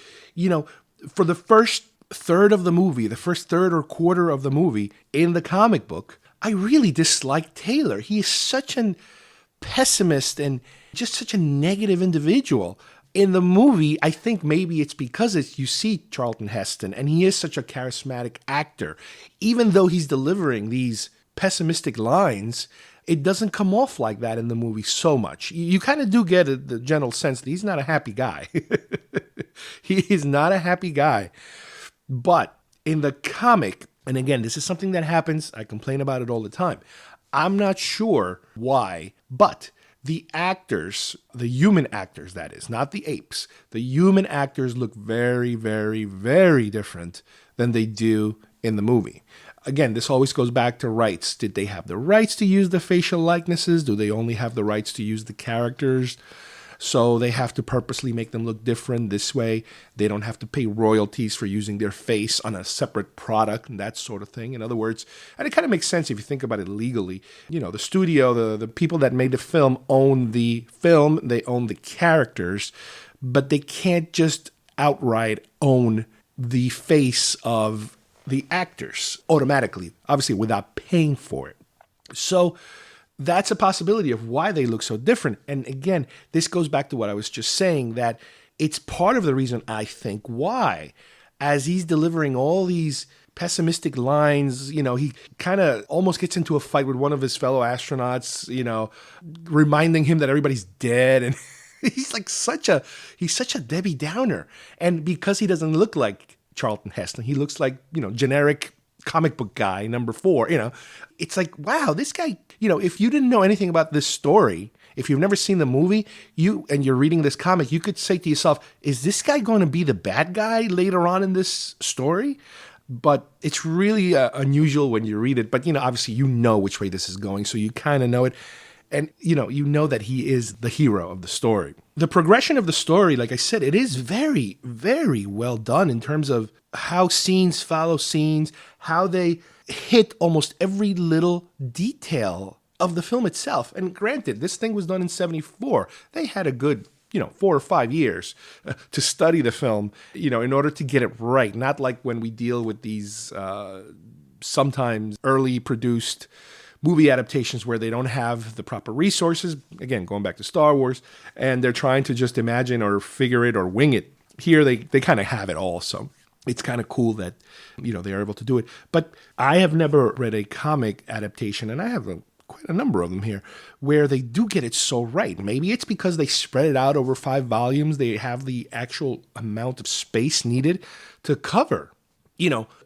For the first third of the movie, the first third or quarter of the movie in the comic book, I really dislike Taylor. He is such a pessimist and just such a negative individual. In the movie, I think maybe it's because you see Charlton Heston, and he is such a charismatic actor. Even though he's delivering these pessimistic lines, it doesn't come off like that in the movie so much. You kind of do get the general sense that he's not a happy guy. He is not a happy guy. But in the comic, and again, this is something that happens, I complain about it all the time. I'm not sure why, but the actors, the human actors, that is, not the apes, the human actors look very, very, very different than they do in the movie. Again, this always goes back to rights. Did they have the rights to use the facial likenesses? Do they only have the rights to use the characters? So they have to purposely make them look different this way. They don't have to pay royalties for using their face on a separate product and that sort of thing. In other words, and it kind of makes sense if you think about it legally. The studio, the people that made the film own the film, they own the characters, but they can't just outright own the face of the actors automatically, obviously without paying for it. So that's a possibility of why they look so different. And again, this goes back to what I was just saying, that it's part of the reason I think why, as he's delivering all these pessimistic lines, he kind of almost gets into a fight with one of his fellow astronauts, reminding him that everybody's dead. And he's such a Debbie Downer. And because he doesn't look like Charlton Heston, he looks like, generic comic book guy number 4, it's like, wow, this guy, if you didn't know anything about this story, if you've never seen the movie, and you're reading this comic, you could say to yourself, is this guy going to be the bad guy later on in this story? But it's really unusual when you read it. But, obviously, which way this is going, so you kind of know it. And, you know that he is the hero of the story. The progression of the story, like I said, it is very, very well done in terms of how scenes follow scenes, how they hit almost every little detail of the film itself. And granted, this thing was done in 1974. They had a good, 4 or 5 years to study the film, in order to get it right. Not like when we deal with these sometimes early produced movie adaptations where they don't have the proper resources, again, going back to Star Wars, and they're trying to just imagine or figure it or wing it. Here, they kind of have it all, so it's kind of cool that, they are able to do it. But I have never read a comic adaptation, and I have quite a number of them here, where they do get it so right. Maybe it's because they spread it out over 5 volumes. They have the actual amount of space needed to cover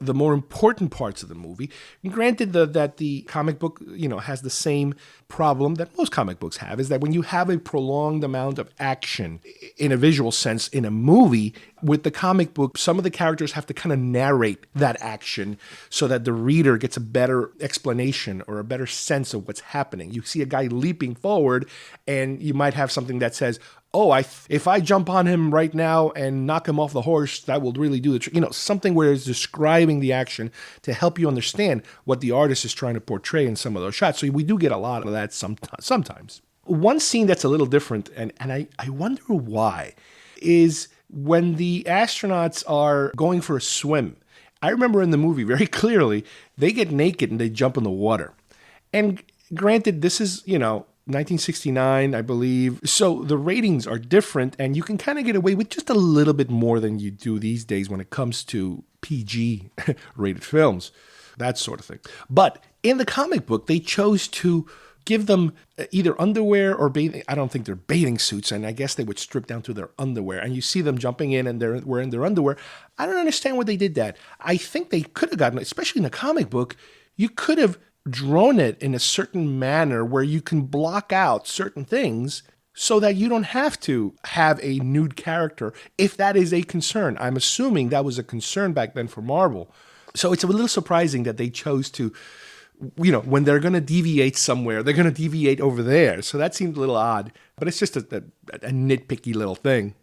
the more important parts of the movie. And granted that the comic book, has the same problem that most comic books have, is that when you have a prolonged amount of action in a visual sense in a movie, with the comic book, some of the characters have to kind of narrate that action so that the reader gets a better explanation or a better sense of what's happening. You see a guy leaping forward and you might have something that says, oh, if I jump on him right now and knock him off the horse, that will really do the trick. Something where it's describing the action to help you understand what the artist is trying to portray in some of those shots. So we do get a lot of that sometimes. One scene that's a little different, and I wonder why, is when the astronauts are going for a swim. I remember in the movie very clearly, they get naked and they jump in the water. And granted, this is, 1969, I believe. So the ratings are different, and you can kind of get away with just a little bit more than you do these days when it comes to PG rated films, that sort of thing. But in the comic book, they chose to give them either underwear or bathing. I don't think they're bathing suits, and I guess they would strip down to their underwear. And you see them jumping in and they're wearing their underwear. I don't understand why they did that. I think they could have gotten, especially in the comic book, you could have drawn it in a certain manner where you can block out certain things so that you don't have to have a nude character if that is a concern. I'm assuming that was a concern back then for Marvel. So it's a little surprising that they chose to, when they're going to deviate somewhere, they're going to deviate over there. So that seemed a little odd, but it's just a nitpicky little thing.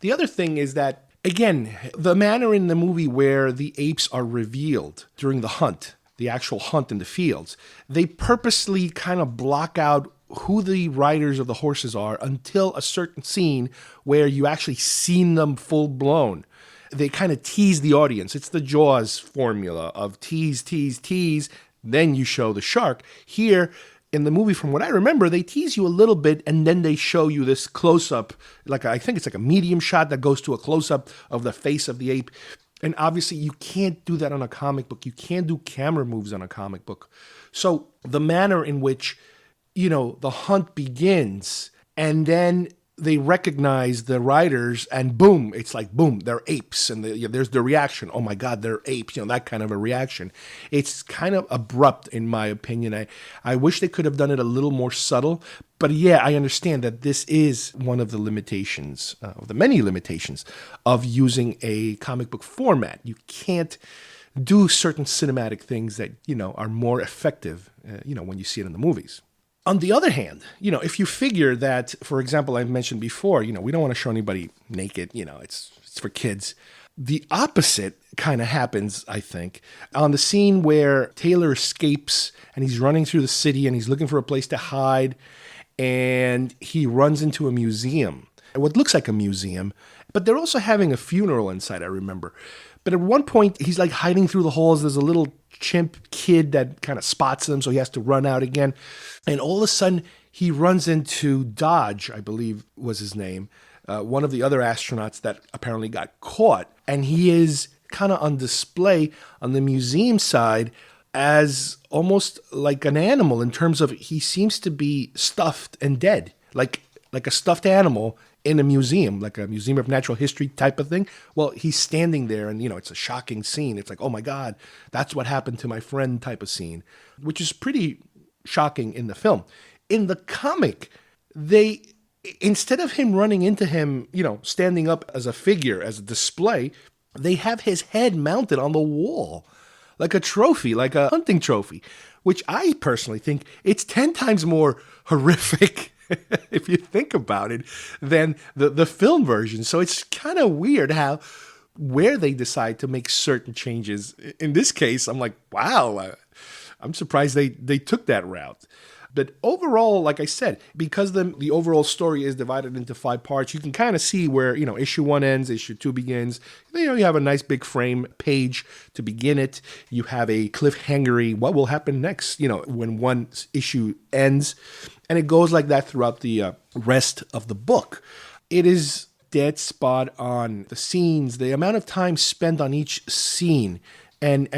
The other thing is that, again, the manner in the movie where the apes are revealed during the hunt, the actual hunt in the fields, they purposely kind of block out who the riders of the horses are until a certain scene where you actually seen them full blown. They kind of tease the audience. It's the Jaws formula of tease, tease, tease, then you show the shark. Here in the movie, from what I remember, they tease you a little bit and then they show you this close-up, I think it's like a medium shot that goes to a close-up of the face of the ape. And obviously, you can't do that on a comic book. You can't do camera moves on a comic book. So the manner in which, the hunt begins and then they recognize the riders and boom, it's like, boom, they're apes. And there's the reaction. Oh, my God, they're apes. That kind of a reaction. It's kind of abrupt, in my opinion. I wish they could have done it a little more subtle. But yeah, I understand that this is one of the limitations, of the many limitations of using a comic book format. You can't do certain cinematic things that, are more effective, when you see it in the movies. On the other hand, if you figure that, for example, I mentioned before, we don't want to show anybody naked, it's for kids. The opposite kind of happens, I think, on the scene where Taylor escapes and he's running through the city and he's looking for a place to hide. And he runs into a museum, what looks like a museum, but they're also having a funeral inside, I remember. But at one point, he's like hiding through the halls. There's a little chimp kid that kind of spots him, so he has to run out again. And all of a sudden, he runs into Dodge, I believe was his name, one of the other astronauts that apparently got caught. And he is kind of on display on the museum side as almost like an animal in terms of he seems to be stuffed and dead, like a stuffed animal in a museum, like a museum of natural history type of thing. Well, he's standing there and, it's a shocking scene. It's like, oh my God, that's what happened to my friend type of scene, which is pretty shocking in the film. In the comic, they, instead of him running into him, standing up as a figure, as a display, they have his head mounted on the wall. Like a trophy, like a hunting trophy, which I personally think it's 10 times more horrific, if you think about it, than the film version. So it's kind of weird where they decide to make certain changes. In this case, I'm like, wow, I'm surprised they took that route. But overall, like I said, because the overall story is divided into 5 parts, you can kind of see where, issue 1 ends, issue 2 begins. You have a nice big frame page to begin it. You have a cliffhangery, what will happen next, when one issue ends. And it goes like that throughout the rest of the book. It is dead spot on the scenes, the amount of time spent on each scene, and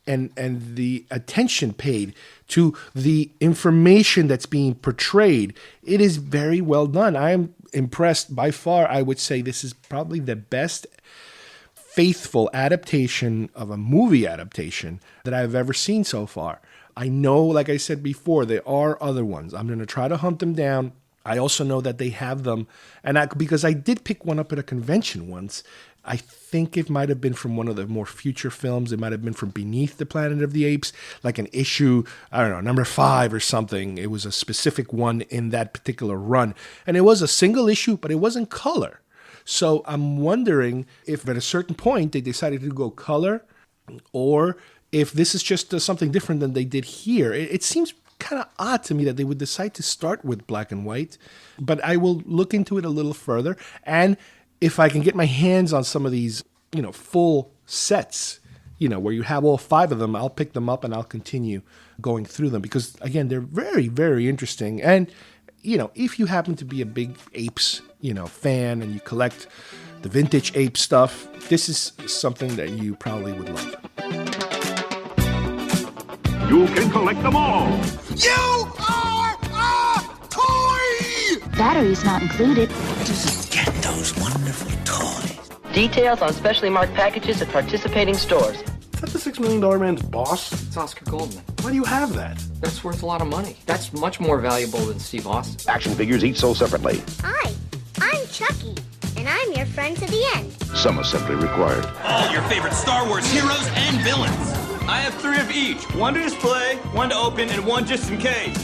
the attention paid to the information that's being portrayed. It is very well done. I am impressed by far. I would say this is probably the best faithful adaptation of a movie adaptation that I've ever seen so far. I know, like I said before, there are other ones. I'm going to try to hunt them down. I also know that they have them, and because I did pick one up at a convention once. I think it might have been from one of the more future films. It might have been from Beneath the Planet of the Apes, like an issue, I don't know, number 5 or something. It was a specific one in that particular run. And it was a single issue, but it was in color. So I'm wondering if at a certain point they decided to go color, or if this is just something different than they did here. It seems kind of odd to me that they would decide to start with black and white, but I will look into it a little further. And if I can get my hands on some of these, full sets, where you have all 5 of them, I'll pick them up and I'll continue going through them because, again, they're very, very interesting. And, if you happen to be a big Apes, fan and you collect the vintage Ape stuff, this is something that you probably would love. You can collect them all. You are a toy! Batteries not included. Get those wonderful toys. Details on specially marked packages at participating stores. Is that the $6 million man's boss? It's Oscar Goldman. Why do you have that? That's worth a lot of money. That's much more valuable than Steve Austin. Action figures each sold separately. Hi, I'm Chucky, and I'm your friend to the end. Some assembly required. All your favorite Star Wars heroes and villains. I have 3 of each. 1 to display, 1 to open, and 1 just in case.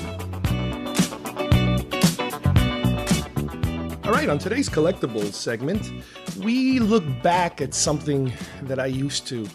All right, on today's collectibles segment, we look back at something that I used to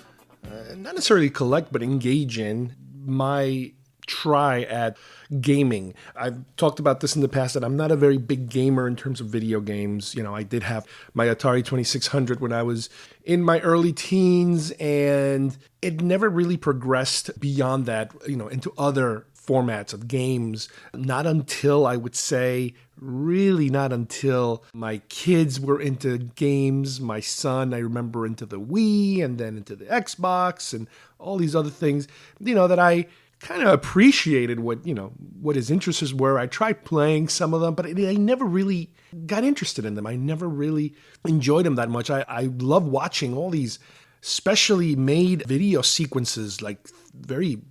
not necessarily collect, but engage in, my try at gaming. I've talked about this in the past that I'm not a very big gamer in terms of video games. I did have my Atari 2600 when I was in my early teens, and it never really progressed beyond that, into other formats of games. Not until, I would say, really not until my kids were into games. My son, I remember, into the Wii and then into the Xbox and all these other things, that I kind of appreciated what his interests were. I tried playing some of them, but I never really got interested in them. I never really enjoyed them that much. I love watching all these specially made video sequences, like very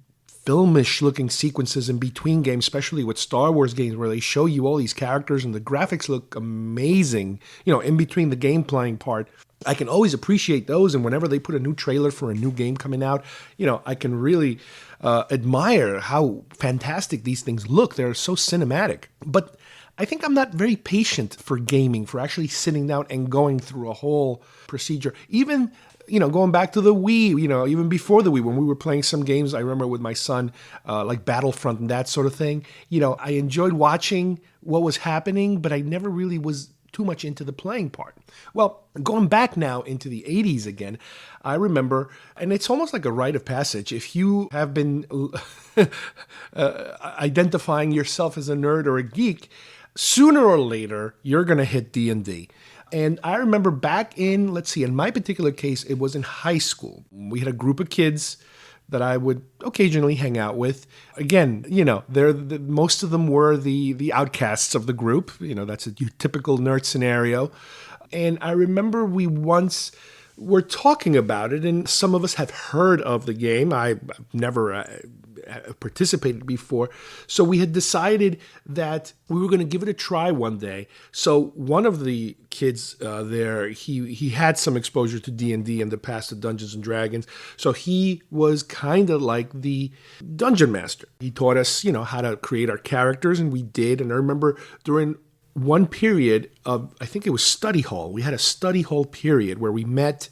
filmish looking sequences in between games, especially with Star Wars games where they show you all these characters and the graphics look amazing, in between the game playing part. I can always appreciate those, and whenever they put a new trailer for a new game coming out, I can really admire how fantastic these things look. They're so cinematic. But I think I'm not very patient for gaming, for actually sitting down and going through a whole procedure. Even going back to the Wii, even before the Wii, when we were playing some games, I remember with my son, like Battlefront and that sort of thing, I enjoyed watching what was happening, but I never really was too much into the playing part. Well, going back now into the 80s again, I remember, and it's almost like a rite of passage, if you have been identifying yourself as a nerd or a geek, sooner or later, you're going to hit D&D. And I remember back in, in my particular case, it was in high school. We had a group of kids that I would occasionally hang out with. Again, most of them were the outcasts of the group. That's a typical nerd scenario. And I remember we once were talking about it, and some of us have heard of the game. I've never participated before. So we had decided that we were going to give it a try one day. So one of the kids there, he had some exposure to D&D in the past, to Dungeons and Dragons. So he was kind of like the dungeon master. He taught us, how to create our characters, and we did. And I remember during one period of, I think it was study hall. We had a study hall period where we met.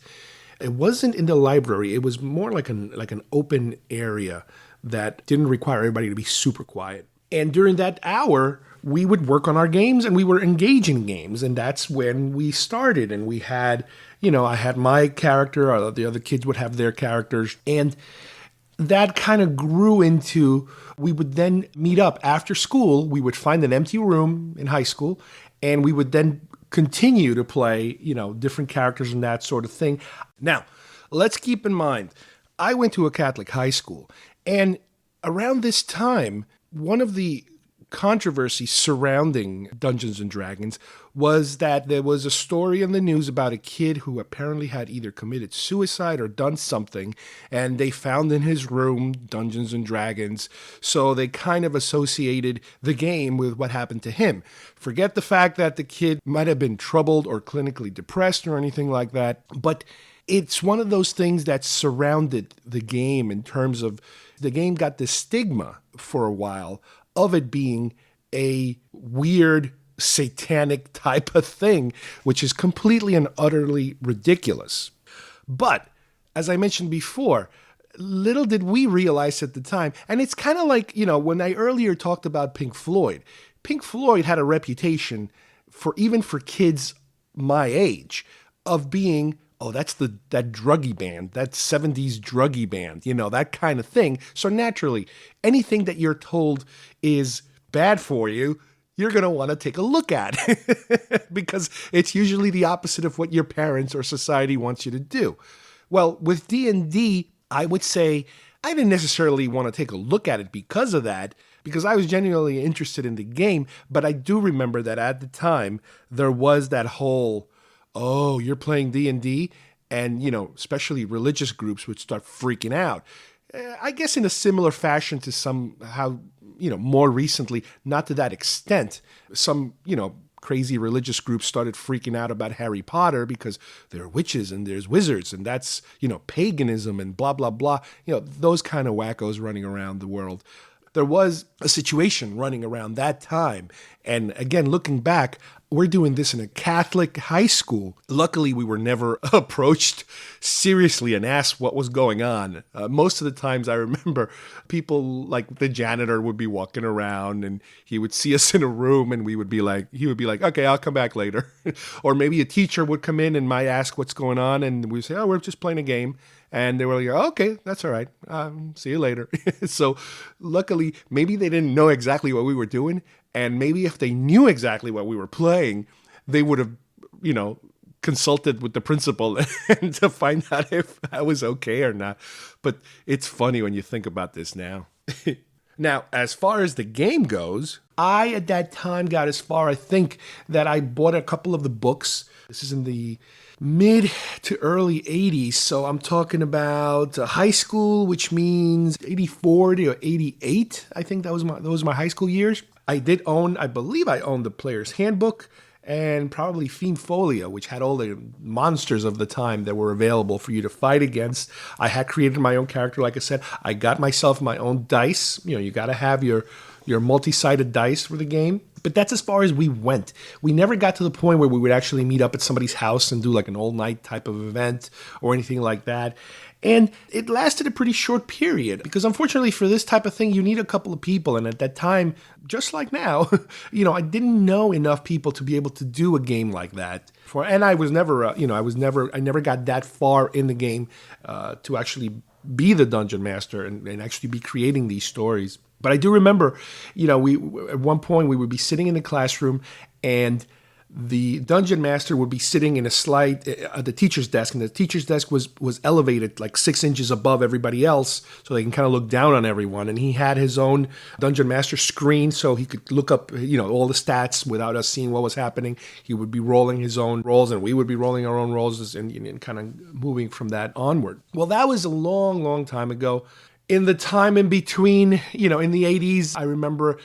It wasn't in the library. It was more like an open area that didn't require everybody to be super quiet. And during that hour, we would work on our games and we were engaging in games. And that's when we started. And we had, I had my character, the other kids would have their characters. And that kind of grew into, we would then meet up after school. We would find an empty room in high school, and we would then continue to play, different characters and that sort of thing. Now, let's keep in mind, I went to a Catholic high school, and around this time, one of the controversy surrounding Dungeons and Dragons was that there was a story in the news about a kid who apparently had either committed suicide or done something, and they found in his room Dungeons and Dragons, so they kind of associated the game with what happened to him. Forget the fact that the kid might have been troubled or clinically depressed or anything like that, but it's one of those things that surrounded the game in terms of the game got the stigma for a while of it being a weird, satanic type of thing, which is completely and utterly ridiculous. But, as I mentioned before, little did we realize at the time, and it's kind of like, when I earlier talked about Pink Floyd had a reputation even for kids my age of being, oh, that's that druggy band, that 70s druggy band, that kind of thing. So naturally, anything that you're told is bad for you, you're going to want to take a look at because it's usually the opposite of what your parents or society wants you to do. Well, with D&D, I would say I didn't necessarily want to take a look at it because of that, because I was genuinely interested in the game, but I do remember that at the time, there was that whole, oh, you're playing D&D? And, especially religious groups would start freaking out. I guess in a similar fashion to somehow, more recently, not to that extent, some, crazy religious groups started freaking out about Harry Potter because there are witches and there's wizards and that's, paganism and blah, blah, blah. Those kind of wackos running around the world. There was a situation running around that time. And again, looking back, we're doing this in a Catholic high school. Luckily, we were never approached seriously and asked what was going on. Most of the times I remember people like the janitor would be walking around and he would see us in a room and he would be like, okay, I'll come back later. Or maybe a teacher would come in and might ask what's going on and we'd say, oh, we're just playing a game. And they were like, oh, okay, that's all right. See you later. So luckily, maybe they didn't know exactly what we were doing. And maybe if they knew exactly what we were playing, they would have, consulted with the principal and to find out if I was okay or not. But it's funny when you think about this now. Now, as far as the game goes, I at that time got as far, I think, that I bought a couple of the books. This is in the mid to early 80s. So I'm talking about high school, which means 84 to 88. I think those were my high school years. I believe I owned the Player's Handbook and probably Fiend Folio, which had all the monsters of the time that were available for you to fight against. I had created my own character, like I said. I got myself my own dice. You got to have your multi-sided dice for the game. But that's as far as we went. We never got to the point where we would actually meet up at somebody's house and do like an all-night type of event or anything like that. And it lasted a pretty short period because unfortunately for this type of thing, you need a couple of people. And at that time, just like now, I didn't know enough people to be able to do a game like that. And I was never, I never got that far in the game to actually be the dungeon master and actually be creating these stories. But I do remember, we at one point we would be sitting in the classroom and the dungeon master would be sitting in a slide at the teacher's desk, and the teacher's desk was elevated like 6 inches above everybody else, so they can kind of look down on everyone. And he had his own dungeon master screen, so he could look up, all the stats without us seeing what was happening. He would be rolling his own rolls, and we would be rolling our own rolls, and kind of moving from that onward. Well, that was a long, long time ago. In the time in between, in the 80s, I remember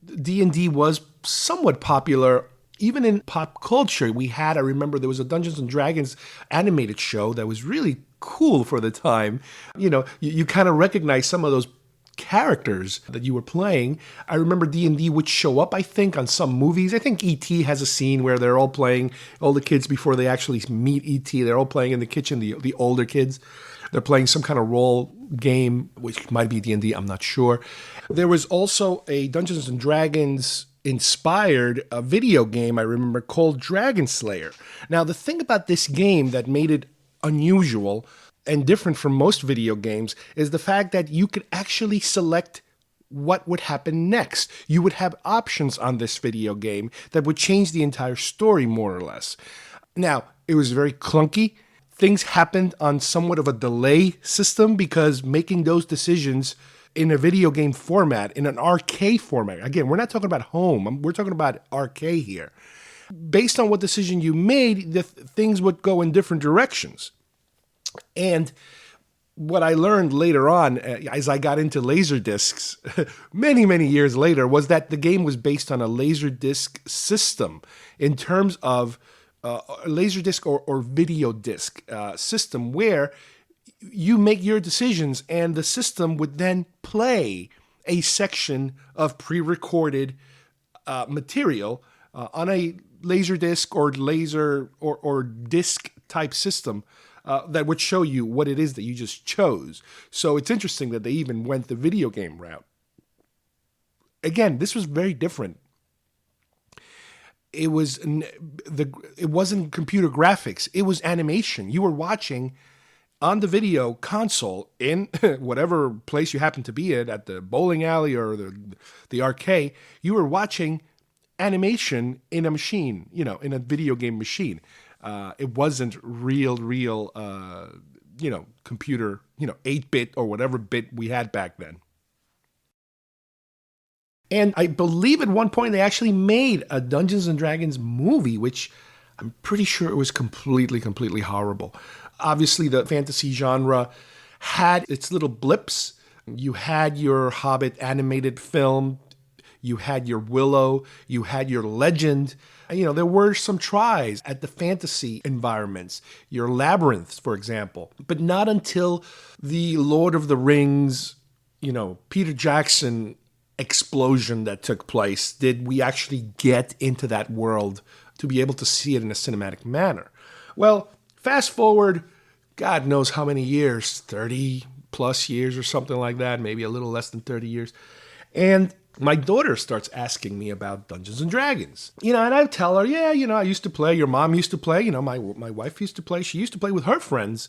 D&D was somewhat popular. Even in pop culture, I remember there was a Dungeons & Dragons animated show that was really cool for the time. You kind of recognize some of those characters that you were playing. I remember D&D would show up, I think, on some movies. I think E.T. has a scene where they're all playing, all the kids before they actually meet E.T., they're all playing in the kitchen, the older kids. They're playing some kind of role game, which might be D&D, I'm not sure. There was also a Dungeons & Dragons inspired a video game I remember called Dragon Slayer. Now, the thing about this game that made it unusual and different from most video games is the fact that you could actually select what would happen next. You would have options on this video game that would change the entire story, more or less. Now, it was very clunky. Things happened on somewhat of a delay system because making those decisions in a video game format, in an arcade format. Again, we're not talking about home. We're talking about arcade here. Based on what decision you made, things would go in different directions. And what I learned later on, as I got into Laserdiscs, many, many years later, was that the game was based on a Laserdisc system in terms of a Laserdisc or video disc system where you make your decisions and the system would then play a section of pre-recorded material on a Laserdisc or laser or disc type system that would show you what it is that you just chose. So it's interesting that they even went the video game route. Again, this was very different. It wasn't computer graphics. It was animation. You were watching on the video console in whatever place you happen to be at the bowling alley or the arcade. You were watching animation in a machine, in a video game machine. It wasn't real, computer, 8-bit or whatever bit we had back then. And I believe at one point they actually made a Dungeons and Dragons movie, which I'm pretty sure it was completely horrible. Obviously, the fantasy genre had its little blips. You had your Hobbit animated film. You had your Willow. You had your Legend. There were some tries at the fantasy environments, your Labyrinth, for example, but not until the Lord of the Rings, Peter Jackson explosion that took place did we actually get into that world to be able to see it in a cinematic manner. Well, fast forward, God knows how many years, 30 plus years or something like that, maybe a little less than 30 years. And my daughter starts asking me about Dungeons and Dragons. And I tell her, I used to play. Your mom used to play. My wife used to play. She used to play with her friends.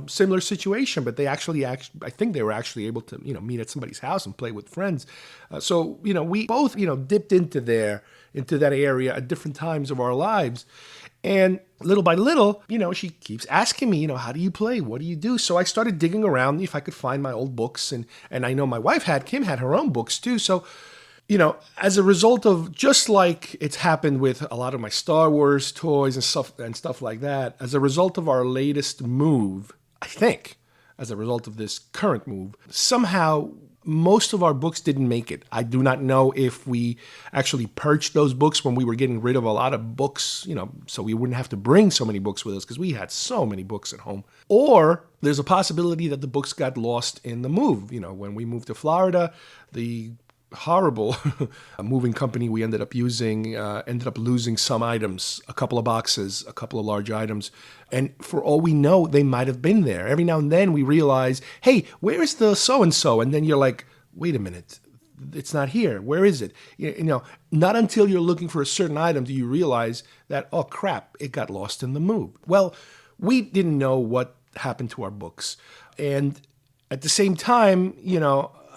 Similar situation, but they actually I think they were actually able to, meet at somebody's house and play with friends. So we both, dipped into that area at different times of our lives. And little by little, she keeps asking me, how do you play? What do you do? So I started digging around if I could find my old books. And I know my wife Kim had her own books too. So, as a result of, just like it's happened with a lot of my Star Wars toys and stuff like that, as a result of our latest move, I think, as a result of this current move, somehow most of our books didn't make it. I do not know if we actually purged those books when we were getting rid of a lot of books, so we wouldn't have to bring so many books with us because we had so many books at home. Or there's a possibility that the books got lost in the move. When we moved to Florida, the horrible moving company we ended up using ended up losing some items, a couple of boxes, a couple of large items. And for all we know, they might have been there. Every now and then we realize, hey, where's the so-and-so? And then you're like, wait a minute, it's not here. Where is it? Not until you're looking for a certain item do you realize that, oh crap, it got lost in the move. Well, we didn't know what happened to our books. And at the same time,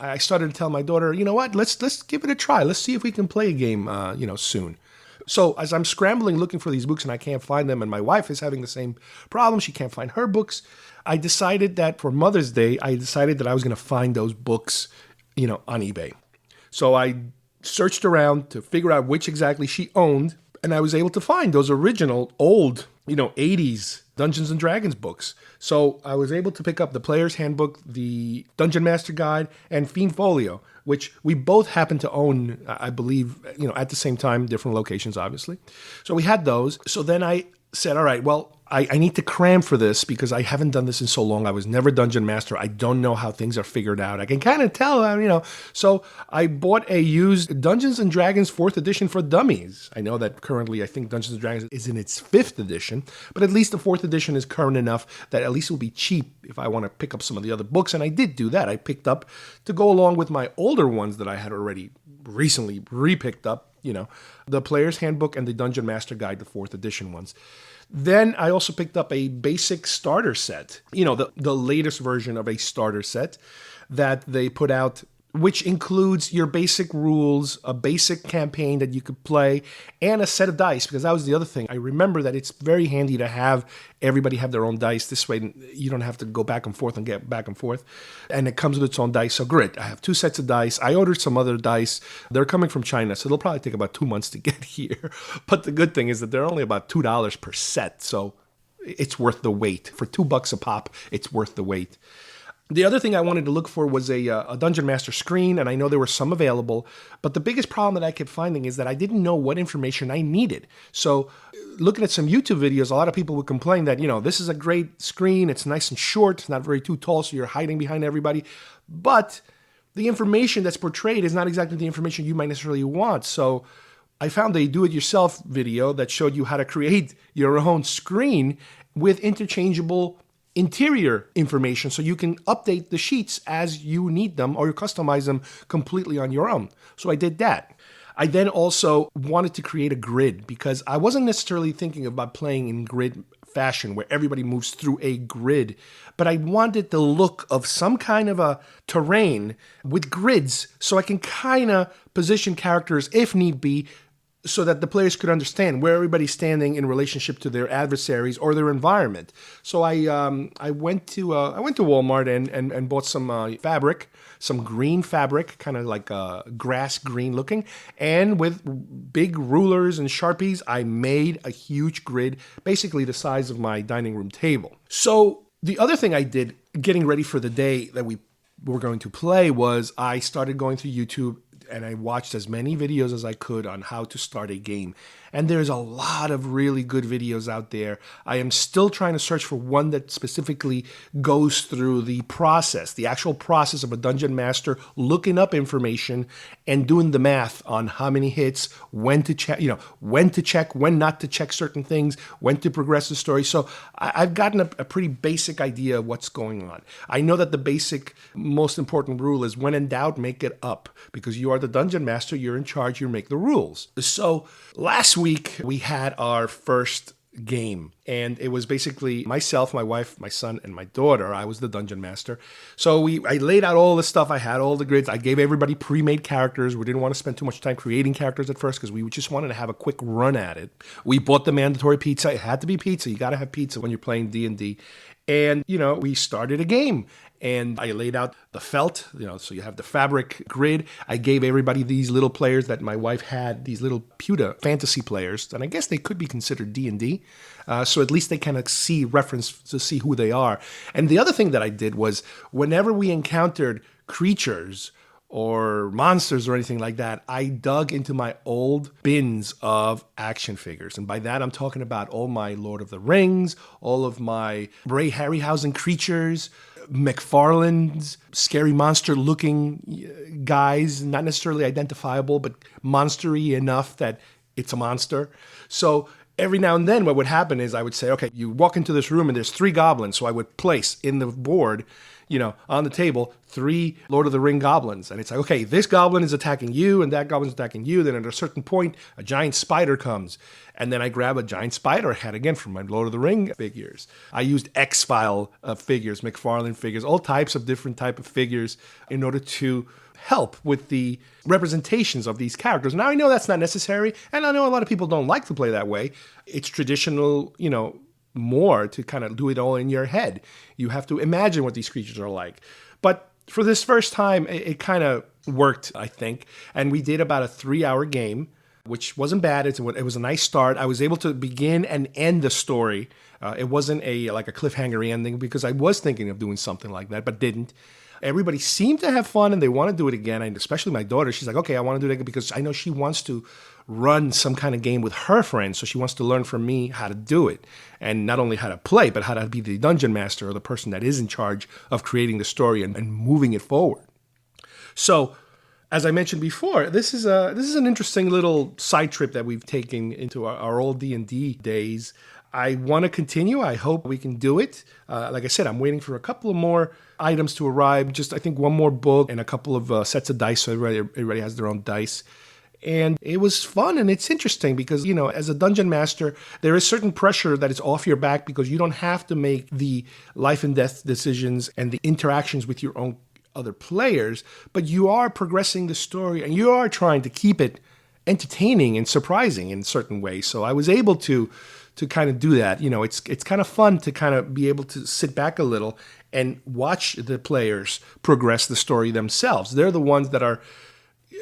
I started to tell my daughter, what, let's give it a try. Let's see if we can play a game, soon. So as I'm scrambling looking for these books and I can't find them, and my wife is having the same problem, she can't find her books, I decided that for Mother's Day, I was going to find those books, on eBay. So I searched around to figure out which exactly she owned, and I was able to find those original old, 80s Dungeons and Dragons books. So I was able to pick up the Player's Handbook, the Dungeon Master Guide, and Fiend Folio, which we both happened to own, I believe, at the same time, different locations, obviously. So we had those. So then I said, all right, well, I need to cram for this because I haven't done this in so long. I was never Dungeon Master. I don't know how things are figured out. I can kind of tell, So I bought a used Dungeons and Dragons 4th edition for dummies. I know that currently I think Dungeons and Dragons is in its 5th edition, but at least the 4th edition is current enough that at least it will be cheap if I want to pick up some of the other books. And I did do that. I picked up, to go along with my older ones that I had already recently re-picked up, the Player's Handbook and the Dungeon Master Guide, the 4th edition ones. Then I also picked up a basic starter set, the latest version of a starter set that they put out which includes your basic rules, a basic campaign that you could play, and a set of dice, because that was the other thing. I remember that it's very handy to have everybody have their own dice. This way you don't have to go back and forth and get back and forth. And it comes with its own dice. So great. I have 2 sets of dice. I ordered some other dice. They're coming from China, so they'll probably take about 2 months to get here. But the good thing is that they're only about $2 per set, so it's worth the wait. For $2 a pop, it's worth the wait. The other thing I wanted to look for was a Dungeon Master screen, and I know there were some available, but the biggest problem that I kept finding is that I didn't know what information I needed. So looking at some YouTube videos, a lot of people would complain that, this is a great screen, it's nice and short, it's not very too tall, so you're hiding behind everybody, but the information that's portrayed is not exactly the information you might necessarily want. So I found a do-it-yourself video that showed you how to create your own screen with interchangeable interior information, so you can update the sheets as you need them, or you customize them completely on your own. So I did that. I then also wanted to create a grid, because I wasn't necessarily thinking about playing in grid fashion where everybody moves through a grid, but I wanted the look of some kind of a terrain with grids, so I can kind of position characters if need be, so that the players could understand where everybody's standing in relationship to their adversaries or their environment. So I went to Walmart and bought some fabric, some green fabric, kind of like grass green looking, and with big rulers and Sharpies, I made a huge grid, basically the size of my dining room table. So the other thing I did, getting ready for the day that we were going to play, was I started going through YouTube and I watched as many videos as I could on how to start a game. And there's a lot of really good videos out there. I am still trying to search for one that specifically goes through the process, the actual process of a dungeon master looking up information and doing the math on how many hits, when to check, when to check, when not to check certain things, when to progress the story. So I've gotten a pretty basic idea of what's going on. I know that the basic, most important rule is when in doubt, make it up, because you are the dungeon master, you're in charge, you make the rules. So last week we had our first game, and it was basically myself, my wife, my son, and my daughter. I was the dungeon master. So I laid out all the stuff. I had all the grids. I gave everybody pre-made characters. We didn't want to spend too much time creating characters at first because we just wanted to have a quick run at it. We bought the mandatory pizza. It had to be pizza. You got to have pizza when you're playing D&D. And, we started a game. And I laid out the felt, so you have the fabric grid. I gave everybody these little players that my wife had, these little pewter fantasy players, and I guess they could be considered D&D. So at least they kind of see reference to see who they are. And the other thing that I did was whenever we encountered creatures or monsters or anything like that, I dug into my old bins of action figures. And by that, I'm talking about all my Lord of the Rings, all of my Ray Harryhausen creatures, McFarlane's scary monster-looking guys, not necessarily identifiable, but monstery enough that it's a monster. So every now and then what would happen is I would say, okay, you walk into this room and there's 3 goblins. So I would place in the board, on the table, 3 Lord of the Ring goblins. And it's like, okay, this goblin is attacking you and that goblin's attacking you. Then at a certain point, a giant spider comes. And then I grab a giant spider head again from my Lord of the Ring figures. I used X-File figures, McFarlane figures, all types of different type of figures in order to help with the representations of these characters. Now, I know that's not necessary, and I know a lot of people don't like to play that way. It's traditional, more to kind of do it all in your head. You have to imagine what these creatures are like. But for this first time, it kind of worked, I think. And we did about a 3-hour game, which wasn't bad. It was a nice start. I was able to begin and end the story. It wasn't like a cliffhanger ending, because I was thinking of doing something like that, but didn't. Everybody seemed to have fun and they want to do it again. And especially my daughter, she's like, okay, I want to do it again, because I know she wants to run some kind of game with her friends. So she wants to learn from me how to do it. And not only how to play, but how to be the dungeon master, or the person that is in charge of creating the story and moving it forward. So, as I mentioned before, this is an interesting little side trip that we've taken into our old D&D days. I want to continue. I hope we can do it. Like I said, I'm waiting for a couple of more items to arrive. Just, I think, one more book and a couple of sets of dice, so everybody has their own dice. And it was fun, and it's interesting because, as a dungeon master, there is certain pressure that is off your back, because you don't have to make the life and death decisions and the interactions with your own other players, but you are progressing the story and you are trying to keep it entertaining and surprising in certain ways. So I was able to kind of do that. You know, it's kind of fun to kind of be able to sit back a little and watch the players progress the story themselves. They're the ones that are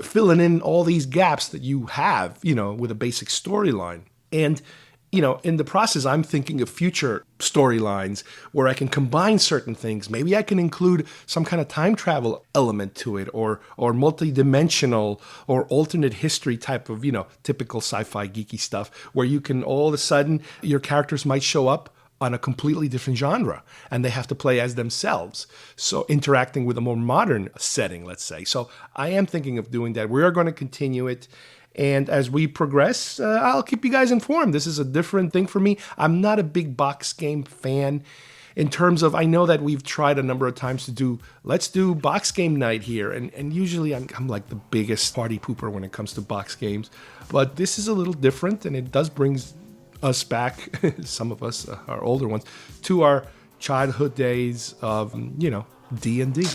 filling in all these gaps that you have, you know, with a basic storyline. And, you know, in the process, I'm thinking of future storylines where I can combine certain things. Maybe I can include some kind of time travel element to it, or multi-dimensional or alternate history type of, you know, typical sci-fi geeky stuff where you can all of a sudden, your characters might show up on a completely different genre and they have to play as themselves. So interacting with a more modern setting, let's say. So I am thinking of doing that. We are going to continue it. And as we progress, I'll keep you guys informed. This is a different thing for me. I'm not a big box game fan in terms of, I know that we've tried a number of times to do, let's do box game night here. And usually I'm like the biggest party pooper when it comes to box games. But this is a little different, and it does bring us back, some of us, our older ones, to our childhood days of, you know, D&D.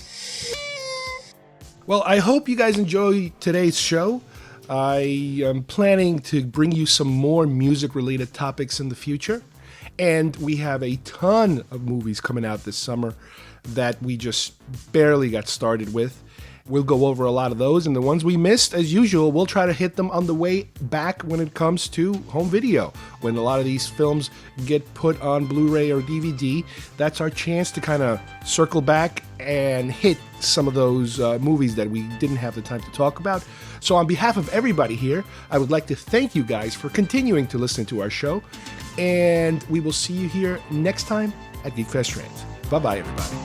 Well, I hope you guys enjoy today's show. I am planning to bring you some more music-related topics in the future. And we have a ton of movies coming out this summer that we just barely got started with. We'll go over a lot of those, and the ones we missed, as usual, we'll try to hit them on the way back when it comes to home video. When a lot of these films get put on Blu-ray or DVD, that's our chance to kind of circle back and hit some of those movies that we didn't have the time to talk about. So on behalf of everybody here, I would like to thank you guys for continuing to listen to our show, and we will see you here next time at Geek Fest Rants. Bye-bye, everybody.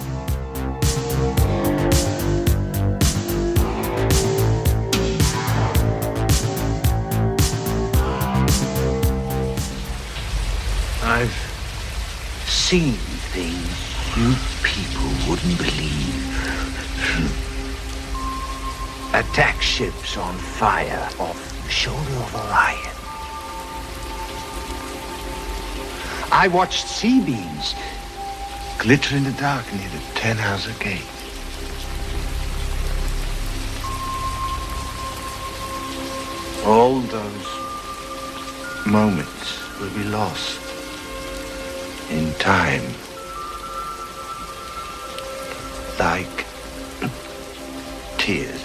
I've seen things you people wouldn't believe. Attack ships on fire off the shoulder of Orion. I watched sea beams glitter in the dark near the 10-Hauser Gate. All those moments will be lost in time, like tears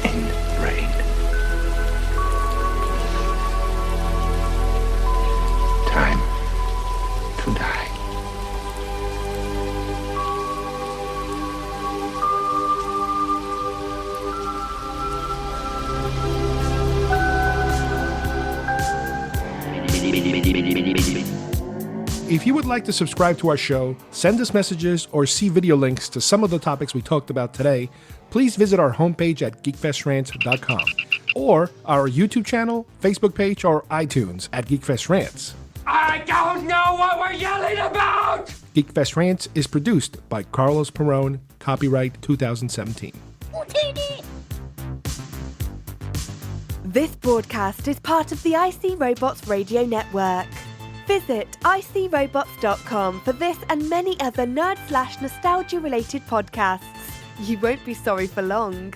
in rain. Time to die. If you would like to subscribe to our show, send us messages, or see video links to some of the topics we talked about today, please visit our homepage at geekfestrants.com or our YouTube channel, Facebook page, or iTunes at Geekfest Rants. I don't know what we're yelling about! Geekfest Rants is produced by Carlos Perón, copyright 2017. This broadcast is part of the IC Robots Radio Network. Visit icrobots.com for this and many other nerd/nostalgia related podcasts. You won't be sorry for long.